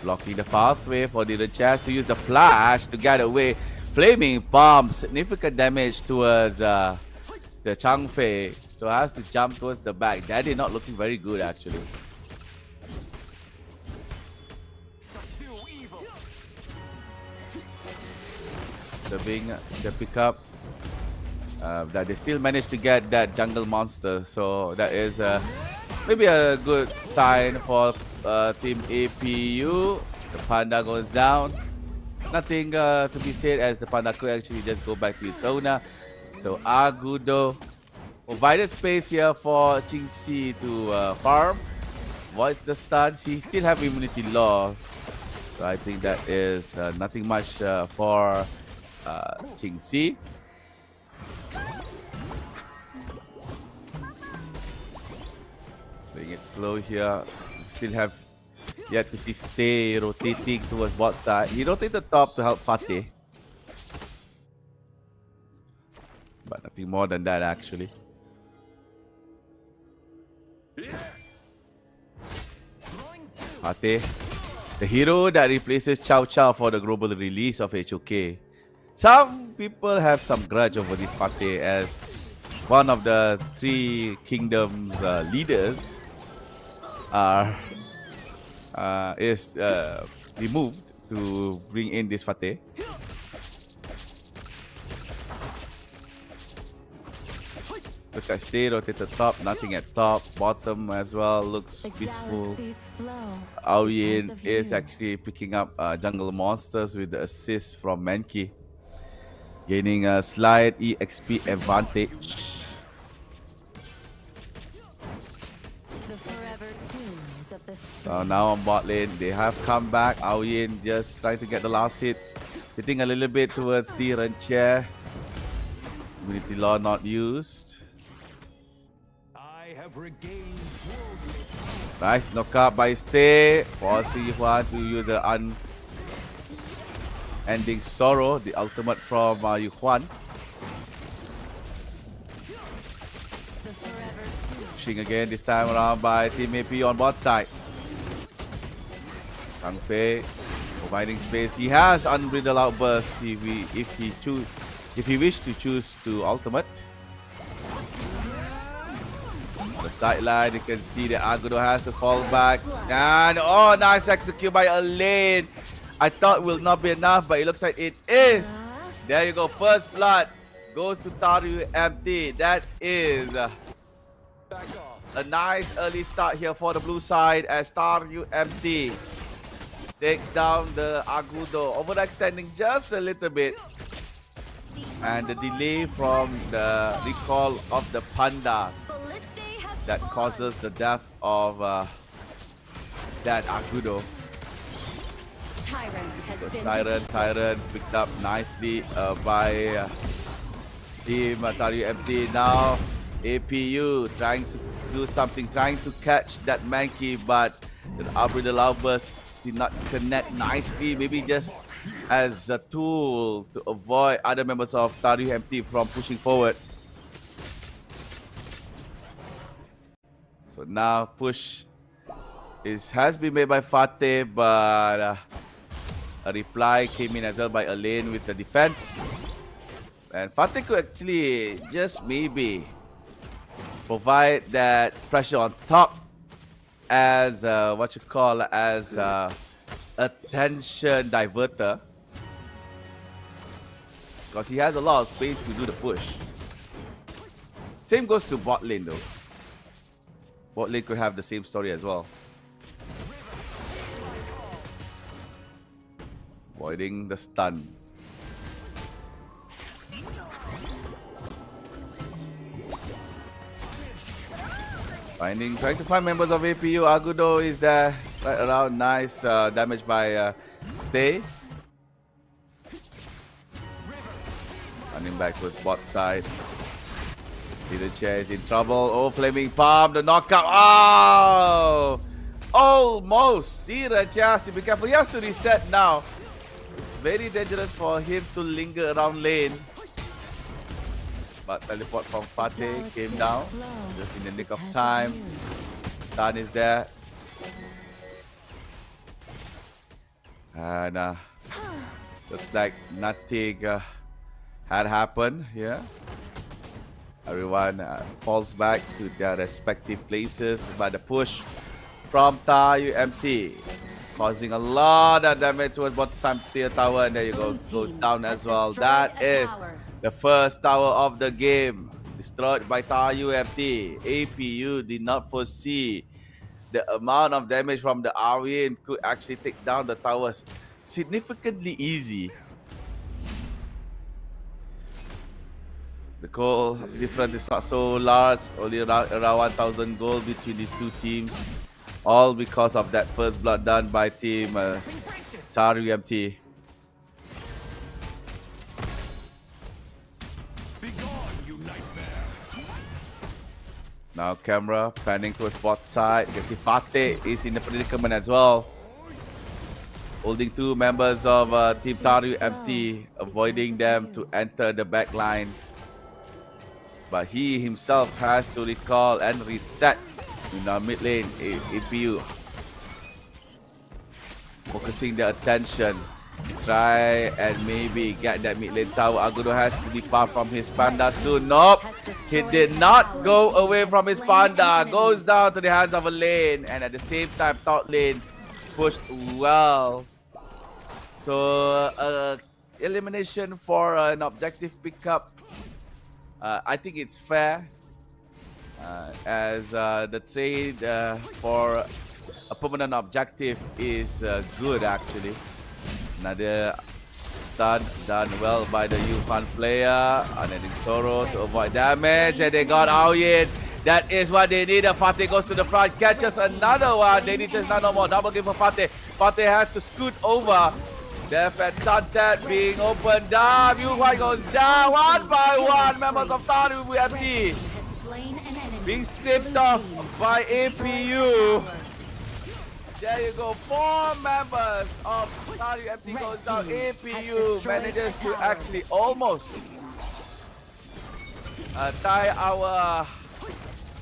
Blocking the pathway for the chance to use the flash to get away. Flaming bomb, significant damage towards the Changfei. So has to jump towards the back. That is not looking very good actually. Disturbing the pickup. That they still managed to get that jungle monster. So that is maybe a good sign for Team APU. The panda goes down. Nothing to be said as the panda could actually just go back to its owner. So Agudo provided space here for Qingxi to farm. Voids the stun. She still have immunity loss. So I think that is nothing much for Qingxi. Playing it slow here. Still have yet to see Stay rotating towards bot side. He rotated top to help Fateh. But nothing more than that actually. Fateh, the hero that replaces Chow Chow for the global release of HOK. Some people have some grudge over this Fateh as one of the 3 kingdoms leaders is removed to bring in this Fateh. Look at stay rotated top, nothing at top. Bottom as well looks The peaceful. galaxies flow Aoyin because of is you. actually picking up jungle monsters with the assist from Mankey, gaining a slight EXP advantage. The forever tunes of the So now on bot lane, they have come back. Aoyin just trying to get the last hits, hitting a little bit towards the Renchair. Immunity Law not used. I have regained Nice knockup by Stay, forcing Yuhuan to use an unending sorrow, the ultimate from Yuhuan. the forever Pushing again this time around by Team AP on bot side. Kang Fei providing space. He has Unbridled Outburst if he wish to choose to ultimate. The sideline, you can see that iQOO has to fall back. And oh, nice execute by Elaine. I thought it will not be enough, but it looks like it is. There you go. First blood goes to Taru empty. That is a nice early start here for the blue side as Taru empty takes down the iQOO, overextending just a little bit. And the delay from the recall of the Panda that causes the death of that iQOO. tyrant has So been Tyrant picked up nicely by Team Taru MT. Now APU trying to do something, trying to catch that Mankey, but the Unbridled Outburst did not connect nicely. Maybe just as a tool to avoid other members of Taru MT from pushing forward. So now push has been made by Fateh, but a reply came in as well by Elaine with the defense. And Fateh could actually just maybe provide that pressure on top as attention diverter, because he has a lot of space to do the push. Same goes to bot lane though. Bot lane could have the same story as well. Avoiding the stun. Trying to find members of APU. iQOO is there right around. Nice damage by Stay. Running back towards bot side. The chair is in trouble. Oh, Flaming Palm, the knockout. Oh! Almost. Tira has to be careful. He has to reset now. It's very dangerous for him to linger around lane. But teleport from Fateh came down just in the nick of time. Tan is there. And looks like nothing had happened here. Everyone falls back to their respective places, but the push from Taru MT causing a lot of damage towards bottom tier tower, and there you go, goes down as well. That is the first tower of the game destroyed by Taru MT. APU did not foresee the amount of damage from the Aryan could actually take down the towers significantly easy. The goal difference is not so large, only around 1,000 gold between these two teams. All because of that first blood done by team Taru MT. Now camera panning towards bot side. You can see Fateh is in the predicament as well. Holding two members of team Taru MT, avoiding them to enter the back lines. But he himself has to recall and reset in the mid lane. APU focusing their attention to try and maybe get that mid lane tower. iQOO has to depart from his panda soon. Nope, he did not go away from his panda. Goes down to the hands of a lane, and at the same time top lane pushed well So elimination for an objective pickup, I think it's fair, as the trade for a permanent objective is good actually. Another done well by the Yukon player, unending sorrow to avoid damage, and they got Aoyin. That is what they need. Fateh goes to the front, catches another one. They need just no more. Double kill for Fateh. Fateh has to scoot over. Death at Sunset being opened up. Yukon goes down one by one. Members of TWMT Has slain an enemy. being scraped off by APU. There you go. 4 members of TWMT goes down. APU manages to actually almost tie our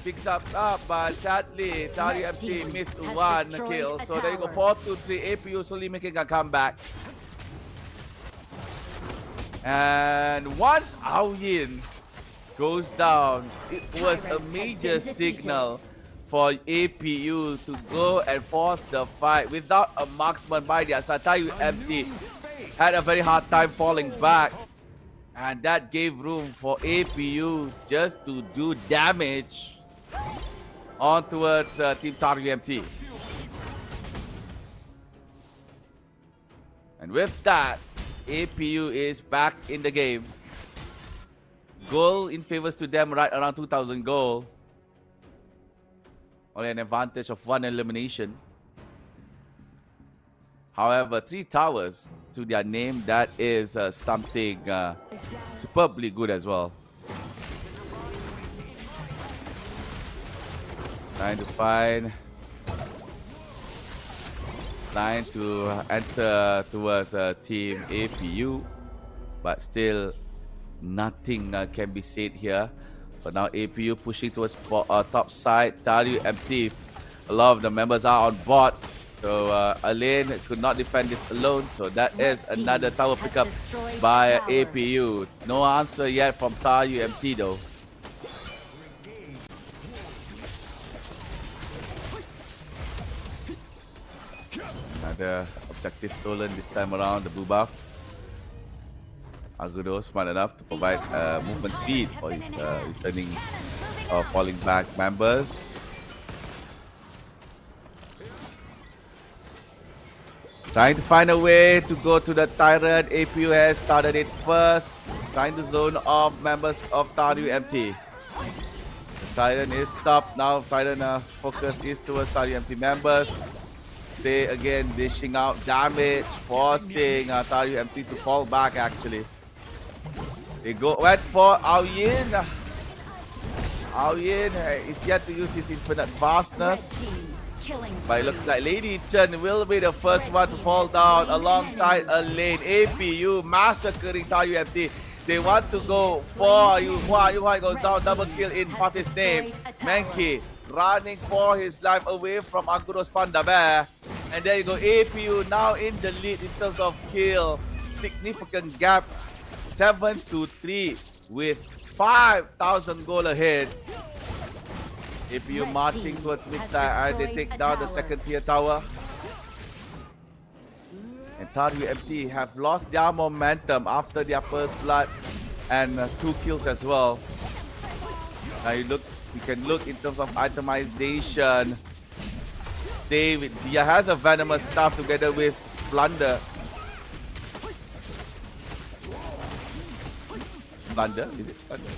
picks up, but sadly TWMT missed one kill. So there you go. 4-3. APU slowly making a comeback. And once Aoyin goes down, it was a major signal for APU to go and force the fight without a marksman by their side. TWMT had a very hard time falling back, and that gave room for APU just to do damage on towards Team TWMT. And with that, APU is back in the game. Goal in favors to them right around 2,000 gold. Only an advantage of 1 elimination. However, 3 towers to their name, that is something superbly good as well. Trying to enter towards team APU, but still nothing can be said here. But now APU pushing towards top side. TWMT, a lot of the members are on board. So Alain could not defend this alone. So that is another tower pickup by APU. No answer yet from TWMT though. Another objective stolen this time around, the blue buff. iQOO smart enough to provide movement speed for his returning falling back members. Trying to find a way to go to the Tyrant. APU has started it first, trying to zone off members of TWMT. The Tyrant is stopped now. Tyrant's focus is towards TWMT members. They again dishing out damage, forcing TWMT to fall back actually. They went for Aoyin. Aoyin is yet to use his infinite vastness. But it looks like Lady Chen will be the first one to fall down alongside Alain. APU massacring TWMT. They want to go for Yuhua. Yuhua goes down, double kill in Fateh's name. Menki running for his life away from iQOO's Panda Bear. And there you go, APU now in the lead in terms of kill. Significant gap, 7-3 with 5,000 gold ahead. APU marching towards mid-side as they take down the second tier tower. And TWMT have lost their momentum after their first blood and 2 kills as well. Now you can look in terms of itemization. Stay with Zia has a venomous staff together with Splendor. Splendor? Is it Splendor?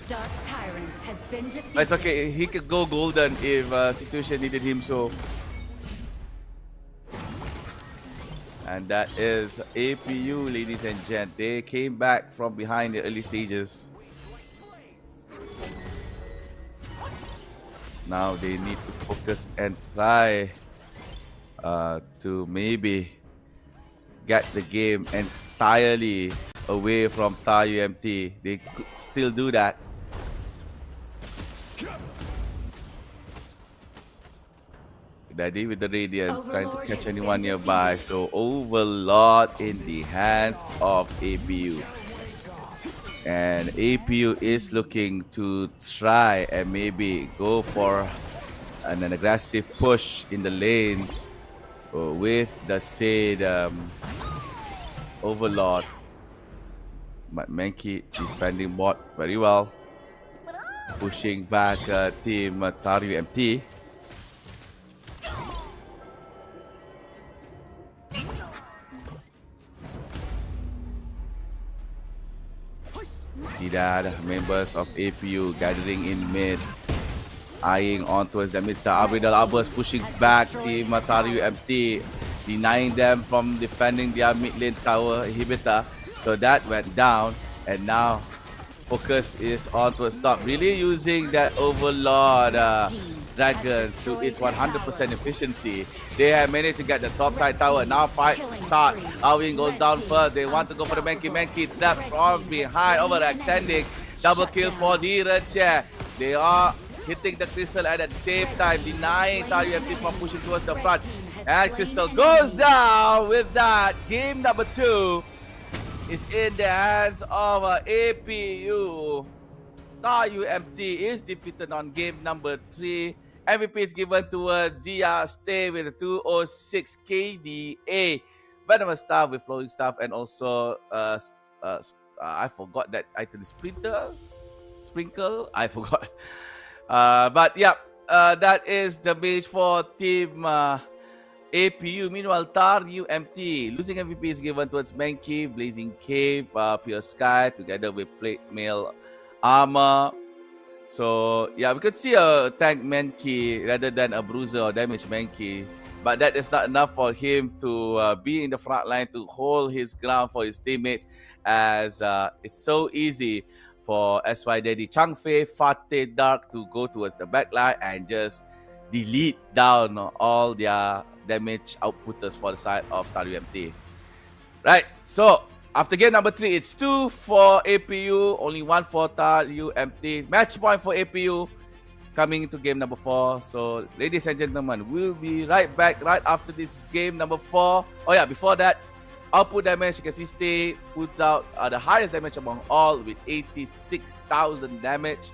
Dark Tyrant has been defeated. It's okay, he could go golden if situation needed him so. And that is APU, ladies and gents. They came back from behind the early stages. Now they need to focus and try to maybe get the game entirely away from TWMT. They could still do that. Daddy with the Radiance trying to catch anyone nearby. So Overlord in the hands of APU. And APU is looking to try and maybe go for an aggressive push in the lanes with the said Overlord. But Mankey defending bot very well. Pushing back team Taru MT. See that members of APU gathering in mid, eyeing on towards the mid side. Abidal Abbas pushing back team Taru MT, denying them from defending their mid lane tower inhibitor. So that went down, and now focus is on towards top. Really using that Overlord Dragons to its 100% efficiency. They have managed to get the top side tower. Now fight start. Alvin goes down first. They want to go for the Mankey. Mankey trapped from behind, overextending. Double kill for the red chair. They are hitting the crystal at the same time, denying Taru MT from pushing towards the front. And crystal goes down. With that, game number 2 is in the hands of APU. Taru MT is defeated on game number 3. MVP is given to Zia Stay with 206 KDA. Venomous Staff with Flowing Staff, and also I forgot that item. Sprinkle? I forgot. But yeah, that is the mage for team APU. Meanwhile, Taru MT losing MVP is given towards Mankey, Blazing Cape, Pure Sky, together with Plate Mail Armor. So yeah, we could see a tank Mankey rather than a bruiser or damage Mankey, but that is not enough for him to be in the front line to hold his ground for his teammates, as it's so easy for SY Daddy Changfei, Fateh, Dark to go towards the back line and just delete down all their damage outputters for the side of Taru MT. Right, so after game number 3, it's 2 for APU, only 1 for Taru MT. Match point for APU coming into game number 4. So, ladies and gentlemen, we'll be right back right after this game number 4. Oh yeah, before that, output damage, you can see Stay puts out the highest damage among all with 86,000 damage.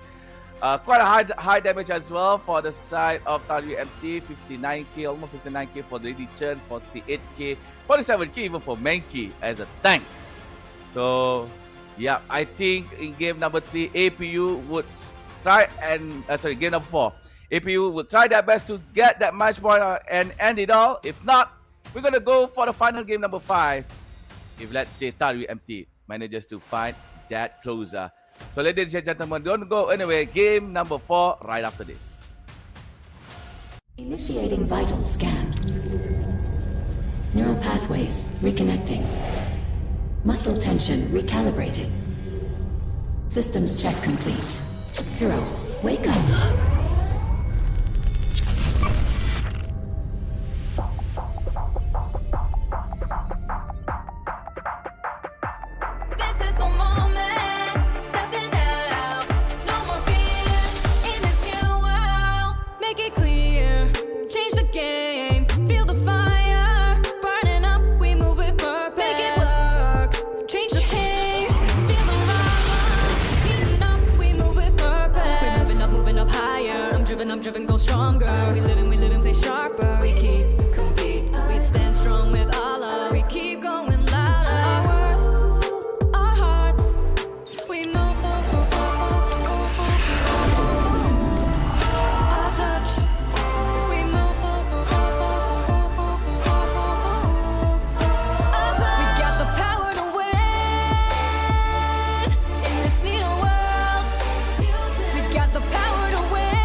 Quite a high damage as well for the side of Taru MT, 59k, almost 59k for the Lady Chen, 48k, 47k even for Mankey as a tank. So, yeah, I think in game number 3, APU would try and... game number 4. APU would try their best to get that match point and end it all. If not, we're going to go for the final game number 5. If, let's say, Taru MT manages to find that closer. So, ladies and gentlemen, don't go anywhere. Game number 4 right after this. Initiating vital scan. Neural pathways reconnecting. Muscle tension recalibrated. Systems check complete. Hero, wake up. I'm driven, go stronger. We live, play sharper. We keep compete. We stand strong with Allah. We keep going louder. Our worth, our hearts. We move. Our touch. We move. We got the power to win in this new world. We got the power to win.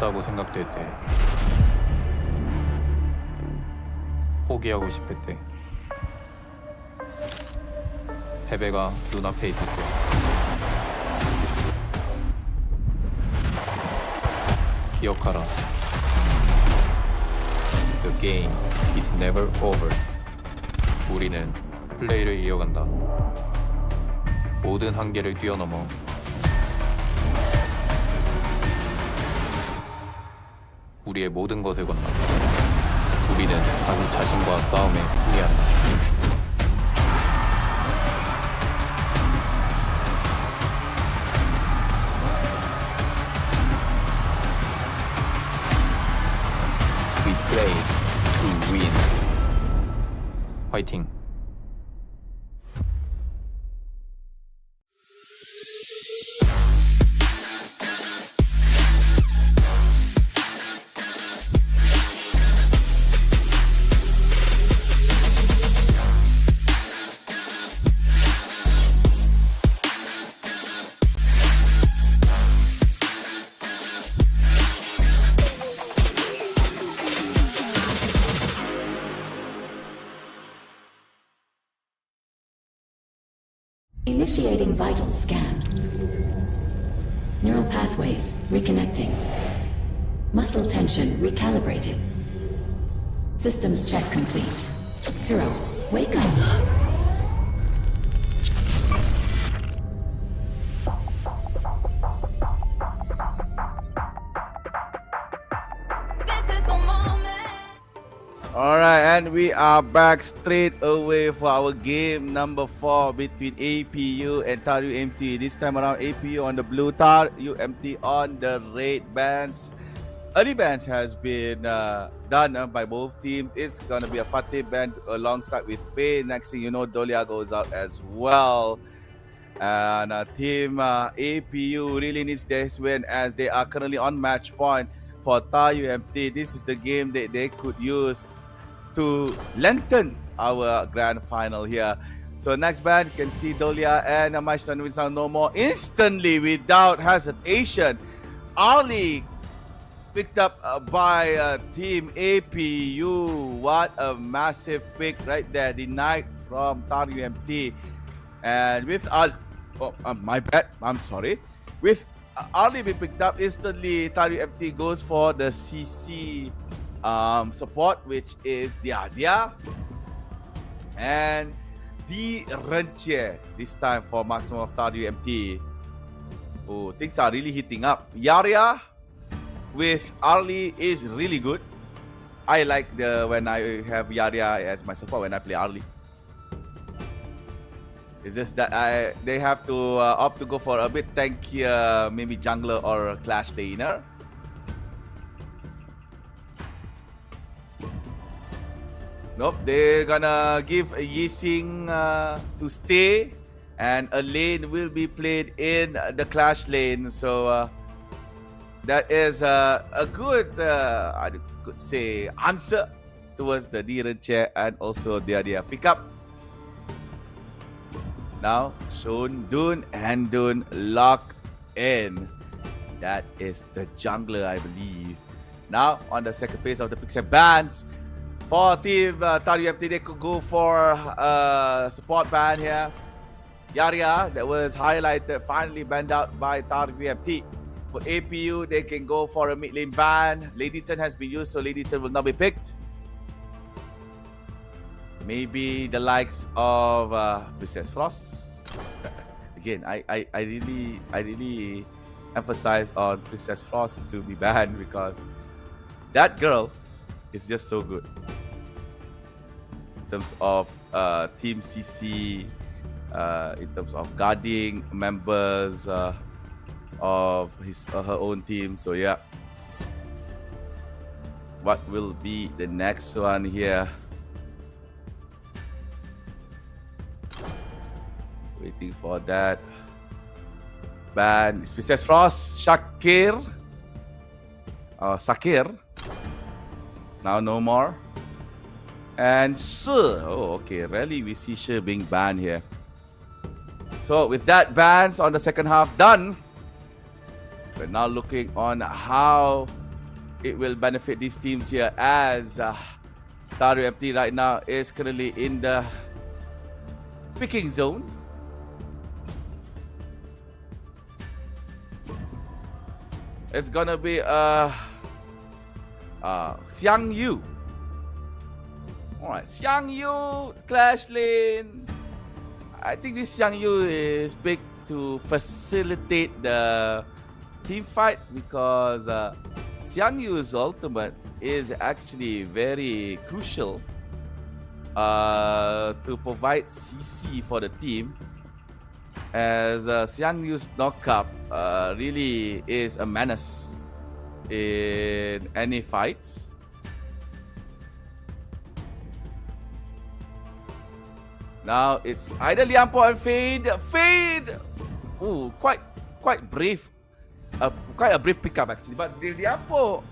끝났다고 생각될 때, 포기하고 싶을 때, 패배가 눈앞에 있을 때, 기억하라. The game is never over. 우리는 플레이를 이어간다. 모든 한계를 뛰어넘어 우리의 모든 것을 건너 우리는 자기 자신과 싸움에 승리한다. We play to win. 화이팅. Initiating vital scan. Neural pathways reconnecting. Muscle tension recalibrated. Systems check complete. Hero, wake up. This is the moment. Alright, and we are back straight away for our game number 4 between APU and TAR UMT. This time around, APU on the blue, TAR UMT on the red bands. Early bands has been done by both teams. It's gonna be a Fatih band alongside with Pei. Next thing you know, Dolia goes out as well. And team APU really needs this win as they are currently on match point for TAR UMT. This is the game that they could use to lengthen our grand final here. So next band, you can see Dolia and Maestro Sound no more. Instantly, without hesitation, Ali picked up by team APU. What a massive pick right there. Denied from TAR UMT. And with my bad, I'm sorry. With Ali being picked up instantly, TAR UMT goes for the CC support, which is Dia and the Renche this time for maximum of TAR UMT. Oh, things are really heating up. Yaria with Arlie is really good. I like when I have Yaria as my support when I play Arlie. It's just that they have to opt to go for a bit tankier, maybe jungler or clash laner. Nope, they're gonna give Yixing to stay, and a lane will be played in the clash lane. So that is a good, I could say, answer towards the Diren chair and also the idea pickup. Now, Shun, Dun, and Dun locked in. That is the jungler, I believe. Now, on the second phase of the picks and bans, for team TAR UMT, they could go for support ban here. Yaria, that was highlighted, finally banned out by TAR UMT. For APU, they can go for a mid lane ban. Ladyton has been used, so Ladyton will not be picked. Maybe the likes of Princess Frost. Again, I really emphasize on Princess Frost to be banned because that girl is just so good in terms of Team CC, in terms of guarding members of her own team. So yeah, what will be the next one here? Waiting for that ban. Princess Frost, Sakir. Now no more. And Shi. Oh, okay. Rarely we see Shi being banned here. So with that bans on the second half done, we're now looking on how it will benefit these teams here as Taru MT right now is currently in the picking zone. It's gonna be Xiang Yu. Alright, Xiang Yu, Clash Lane. I think this Xiang Yu is big to facilitate the team fight because Xiang Yu's ultimate is actually very crucial to provide CC for the team, as Xiang Yu's knockup really is a menace in any fights. Now it's either Liampo and Fade. Fade! Ooh, quite brave. Quite a brave pickup actually. But Liampo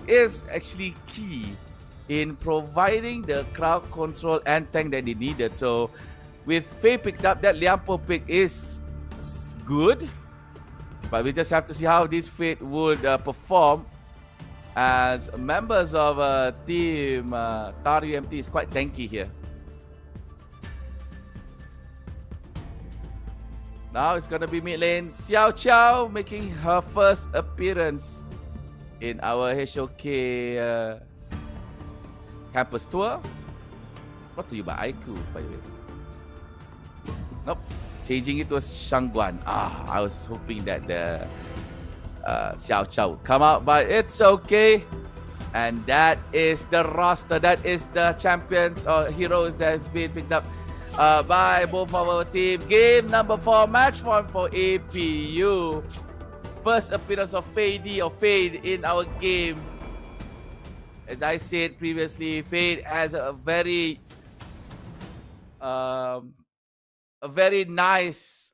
is actually key in providing the crowd control and tank that they needed. So with Fade picked up, that Liampo pick is good. But we just have to see how this Fade would perform, as members of team Taru MT is quite tanky here. Now it's gonna be mid lane. Xiao Qiao making her first appearance in our HOK campus tour. Brought to you by iQOO, by the way. Nope, changing it to a Shangguan. I was hoping that the Xiao Qiao would come out, but it's okay. And that is the roster. That is the champions or heroes that has been picked up by both our team. Game number 4, match form for APU. First appearance of Fade in our game. As I said previously, Fade has a very nice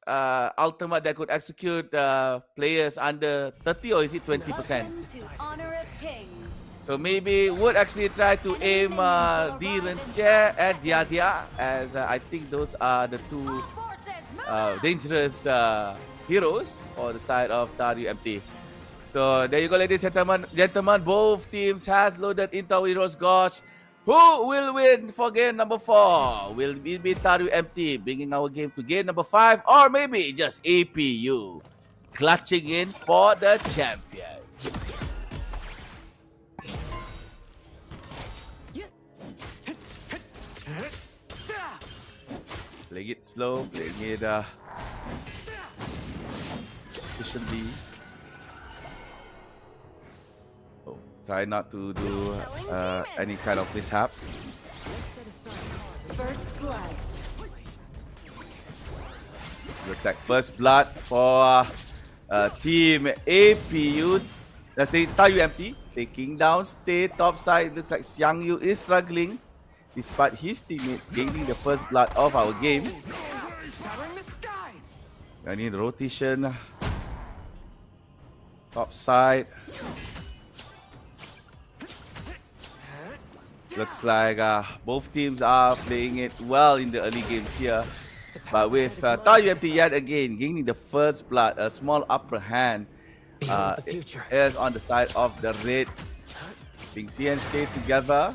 ultimate that could execute players under 30, or is it 20%? Welcome to Honor of Kings. So maybe would actually try to aim Diren Che and Dia, as I think those are the two dangerous heroes for the side of Taru MT. So there you go, ladies and gentlemen. Both teams has loaded into our heroes Gorge. Who will win for game number 4? Will it be Taru MT bringing our game to game number 5, or maybe just APU clutching in for the champion? Playing it slow, playing it efficiently. Oh, try not to do any kind of mishap. First blood. Looks like first blood for team APU. Let's say Taru MT taking down stay top side. Looks like Xiang Yu is struggling despite his teammates gaining the first blood of our game. I need rotation. Top side. Looks like both teams are playing it well in the early games here. But with Taru MT yet again gaining the first blood, a small upper hand is on the side of the red. Jingxi and Stay together.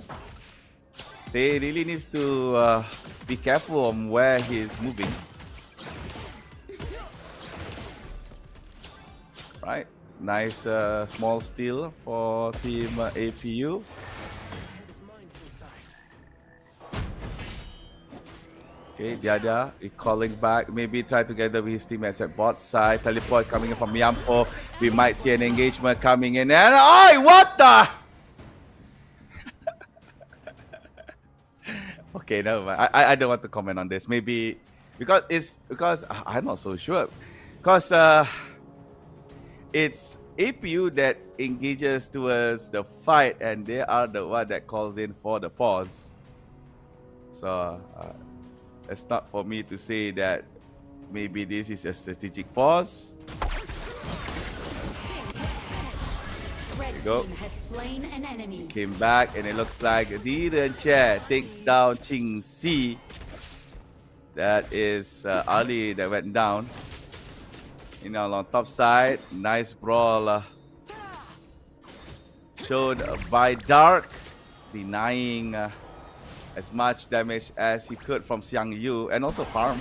Stay really needs to be careful on where he is moving. Right, nice small steal for team APU. Okay, Diada recalling back. Maybe try together with his teammates at bot side. Teleport coming in from Yampo. We might see an engagement coming in. And what the? Okay, never mind. I don't want to comment on this. Maybe because I'm not so sure. Because it's APU that engages towards the fight, and they are the one that calls in for the pause. So it's not for me to say that maybe this is a strategic pause. Red Go. team has slain an enemy. Came back, and it looks like Diren Che takes down Jingxi. That is Ali that went down. You know, on top side, nice brawl shown by Dark, denying as much damage as he could from Xiang Yu and also farm.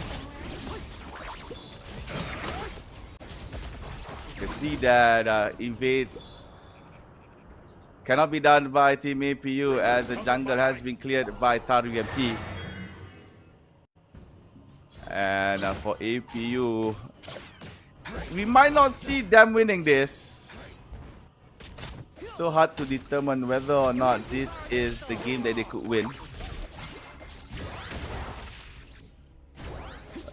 You can see that invades cannot be done by Team APU as the jungle has been cleared by Taru MP. And for APU, we might not see them winning this. So hard to determine whether or not this is the game that they could win.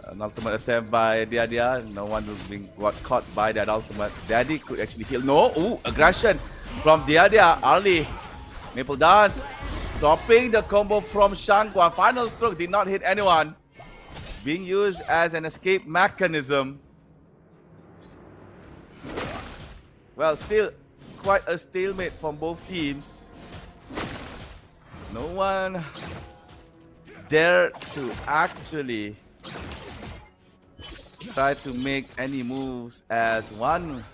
An ultimate attempt by Dia. No one was being caught by that ultimate. Daddy could actually heal. No, ooh, aggression from Dia. Early Maple Dance stopping the combo from Shangguan. Final stroke did not hit anyone. Being used as an escape mechanism. Well, still quite a stalemate from both teams. No one dared to actually try to make any moves, as one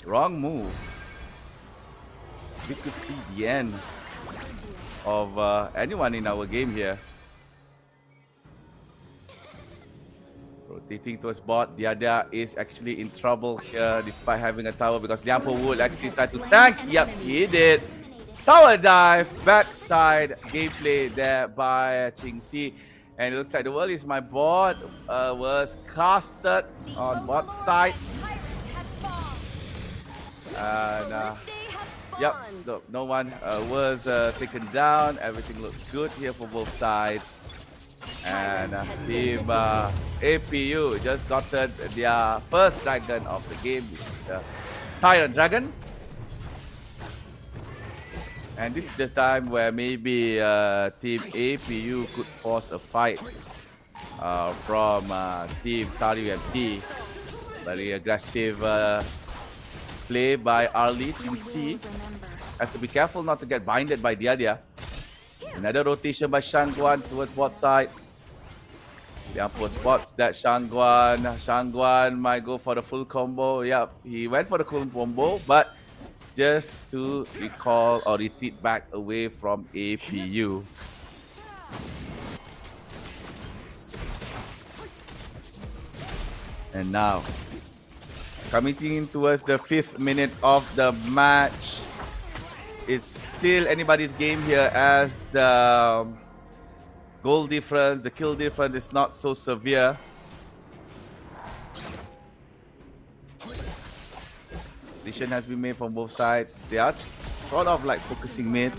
wrong move, we could see the end of anyone in our game here. Rotating towards bot, Dia is actually in trouble here despite having a tower, because Liampo would actually try to tank. Yep, he did. Tower dive, backside gameplay there by Qingxi. And it looks like the world is my bot was casted on bot side. And yep, no one was taken down. Everything looks good here for both sides. And Team APU just gotten their first dragon of the game, the Tyrant Dragon. And this is the time where maybe Team APU could force a fight from Team Taru MT. Very aggressive play by Arlie. Qingxi has to be careful not to get binded by Dia. Another rotation by Shangguan towards bot side. Liampo spots that Shangguan might go for the full combo. Yep, he went for the full combo, but just to recall or retreat back away from APU. And now, coming in towards the 5th minute of the match. It's still anybody's game here, as the goal difference, the kill difference is not so severe. Decision has been made from both sides. They are sort of like focusing mid.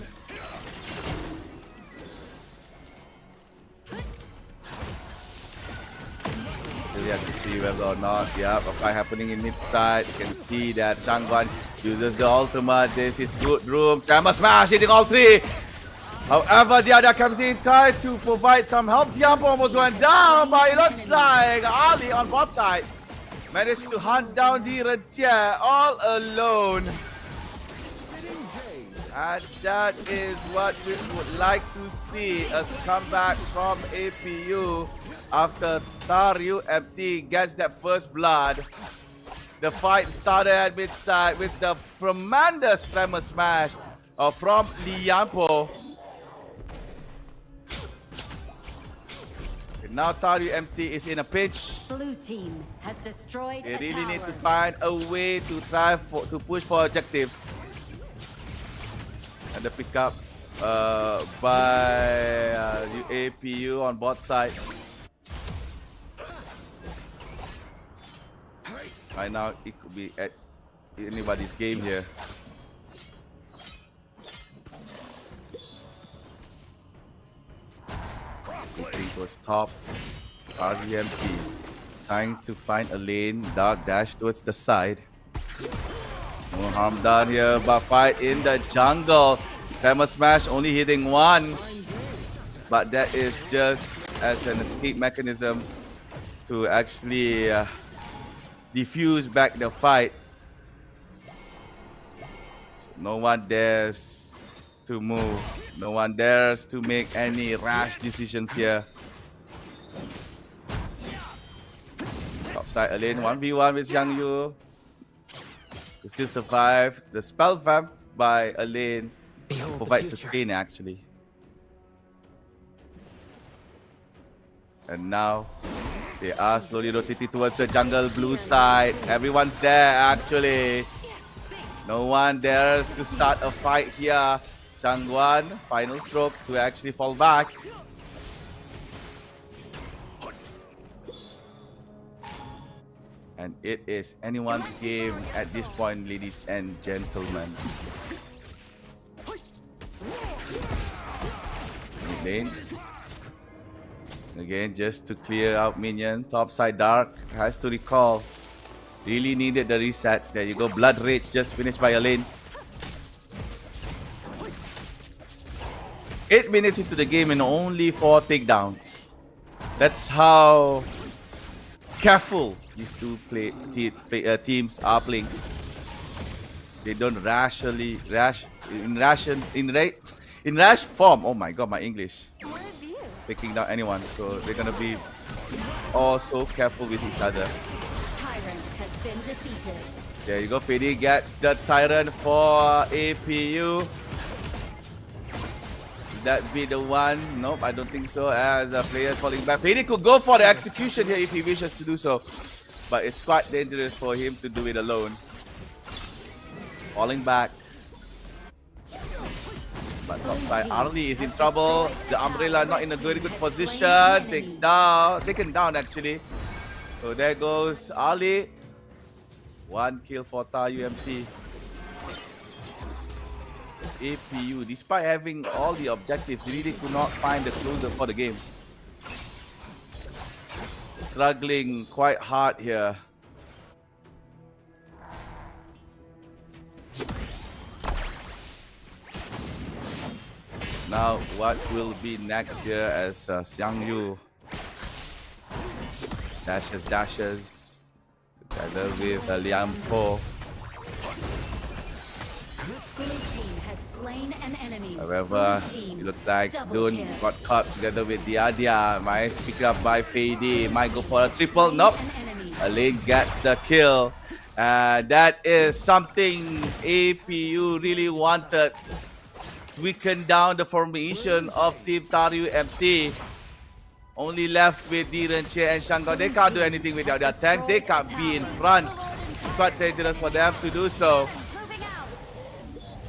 We have to see whether or not, yeah, a fight happening in mid side. You can see that Shangguan uses the ultimate. This is good room. Tremor smash hitting all three. However, Dia comes in, tried to provide some help. Diampo almost went down, but it looks like Ali on bot side managed to hunt down the Rentier all alone. And that is what we would like to see, a comeback from APU after Taru MT gets that first blood. The fight started at mid-side with the tremendous tremor smash from Liampo. Now Taru MT is in a pinch. Blue team has destroyed They a really need to tower. find a way to try to push for objectives. And the pickup by APU on bot side. Right now, it could be at anybody's game here. Looking towards top. RGMT trying to find a lane. Dark dash towards the side. No harm done here, but fight in the jungle. Tremor smash only hitting one. But that is just as an escape mechanism to actually defuse back the fight. So no one dares to move. No one dares to make any rash decisions here. Topside lane 1v1 with Xiang Yu to still survive. The spell vamp by a lane. Behold the Provide future. sustain actually. And now they are slowly rotating towards the jungle blue side. Everyone's there actually. No one dares to start a fight here. Changwan, final stroke to actually fall back. And it is anyone's game at this point, ladies and gentlemen. Mid lane. Again, just to clear out minion. Topside Dark has to recall. Really needed the reset. There you go. Blood Rage just finished by a lane. 8 minutes into the game and only 4 takedowns. That's how careful these two teams are playing. They don't rash form. Oh my god, my English. Taking down anyone, so they're gonna be also careful with each other. Tyrant has been defeated. There you go. Fede gets the Tyrant for APU. That be the one? Nope, I don't think so. As a player falling back, Fede could go for the execution here if he wishes to do so, but it's quite dangerous for him to do it alone. Falling back. But topside, Arlie is in trouble. The Umbrella not in a very good position. Taken down actually. So there goes Ali. 1 kill for TARUMT. APU, despite having all the objectives, really could not find the closer for the game. Struggling quite hard here. Now, what will be next here as Xiang Yu dashes together with Liam Po. Blue team has slain an enemy. However, Blue team it looks like double Dun kill. got caught together with Diadia. Might pick up by Fade. Might go for a triple. Nope. An enemy. Lane gets the kill. That is something APU really wanted. Weaken down the formation of Team TARUMT. Only left with Diren Che and Shanghai. They can't do anything without their tanks. They can't be in front. It's quite dangerous for them to do so. Moving out.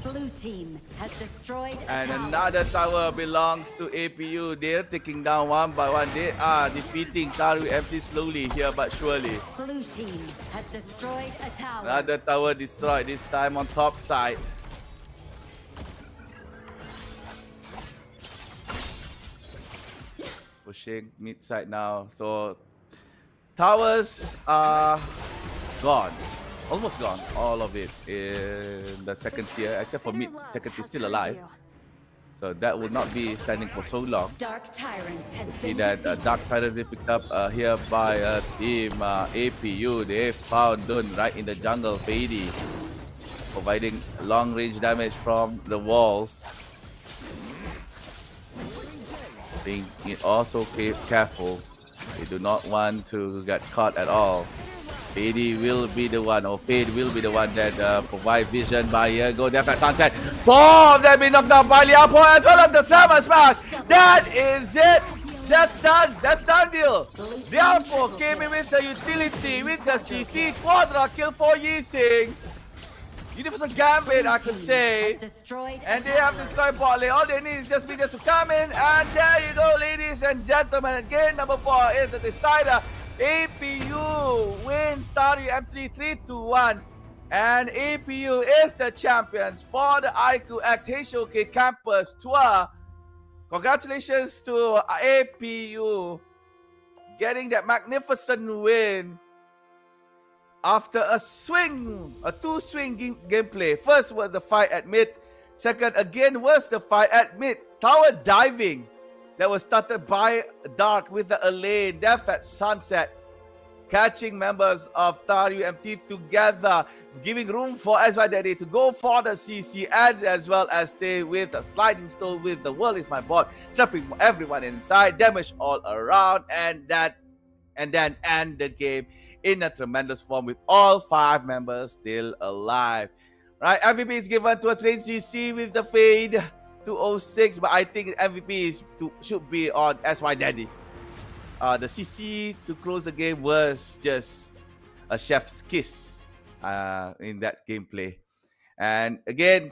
Blue team has destroyed a And tower. another tower belongs to APU. They're taking down one by one. They are defeating TARUMT slowly here but surely. Blue team has destroyed a tower. Another tower destroyed, this time on top side. Pushing mid side now. So towers are gone. Almost gone. All of it in the second tier, except for mid. Second tier still alive. So that will not be standing for so long. Dark Tyrant has See been that defeated. Dark Tyrant they picked up here by team APU. They found Dun right in the jungle. Fade providing long range damage from the walls. Being also careful. They do not want to get caught at all. Fade will be the one, or Fade will be the one that provide vision by here. Go Death at Sunset. 4 of them been knocked down by Liapo as well as the Slammer Smash. That is it. That's done. That's done deal. Liapo came in with the utility, with the CC. Quadra kill for Yixing. Universal Gambit, I could say. Has destroyed a And they have tower. destroyed bot lane. All they need is just Vegas to come in. And there you go, ladies and gentlemen. Game number 4 is the decider. APU wins TARUMT 3-1. And APU is the champions for the iQOO X HOK Campus Tour. Congratulations to APU getting that magnificent win. After a two-swing gameplay. First was the fight at mid. Second again was the fight at mid. Tower diving that was started by Dark with the Elaine. Death at Sunset. Catching members of TARUMT together. Giving room for SY Daddy to go for the CC as well as stay with the sliding stone with the world is my board. Trapping everyone inside. Damage all around. And then end the game in a tremendous form with all 5 members still alive. Right, MVP is given to a train CC with the fade 206, but I think MVP should be on SY Daddy. The CC to close the game was just a chef's kiss in that gameplay. And again,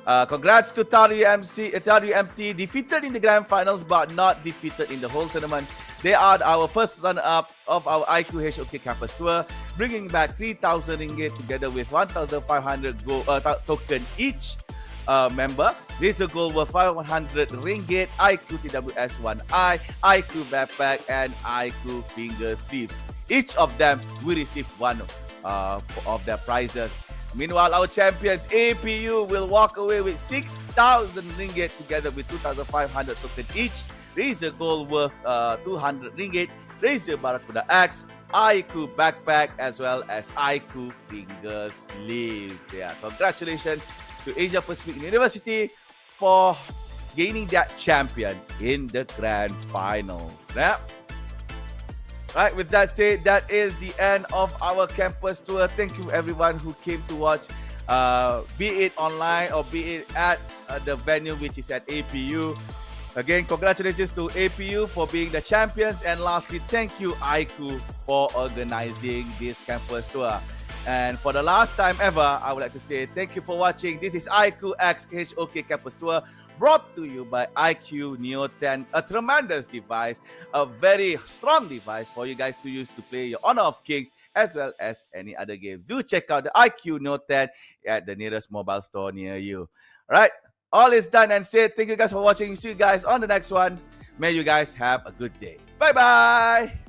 congrats to Taru MT, defeated in the grand finals but not defeated in the whole tournament. They are our first runner-up of our iQOO HOK Campus Tour, bringing back 3,000 ringgit together with 1,500 token each member. Razor Gold worth 500 ringgit, iQOO TWS 1i, iQOO Backpack, and iQOO Finger Sleeves. Each of them will receive one of their prizes. Meanwhile, our champions APU will walk away with 6,000 ringgit together with 2,500 token each. Razor Gold worth 200 ringgit, Razor Barracuda X, iQOO Backpack, as well as iQOO Finger Sleeves. Yeah, congratulations to Asia Pacific University for gaining that champion in the grand finals. Yeah. Right, with that said, that is the end of our campus tour. Thank you everyone who came to watch, be it online or be it at the venue, which is at APU. Again, congratulations to APU for being the champions. And lastly, thank you iQOO for organizing this campus tour. And for the last time ever, I would like to say thank you for watching. This is iQOO X HOK Campus Tour, brought to you by iQOO Neo 10, a tremendous device, a very strong device for you guys to use to play your Honor of Kings as well as any other game. Do check out the iQOO Neo 10 at the nearest mobile store near you. All right, all is done and said. Thank you guys for watching. See you guys on the next one. May you guys have a good day. Bye-bye.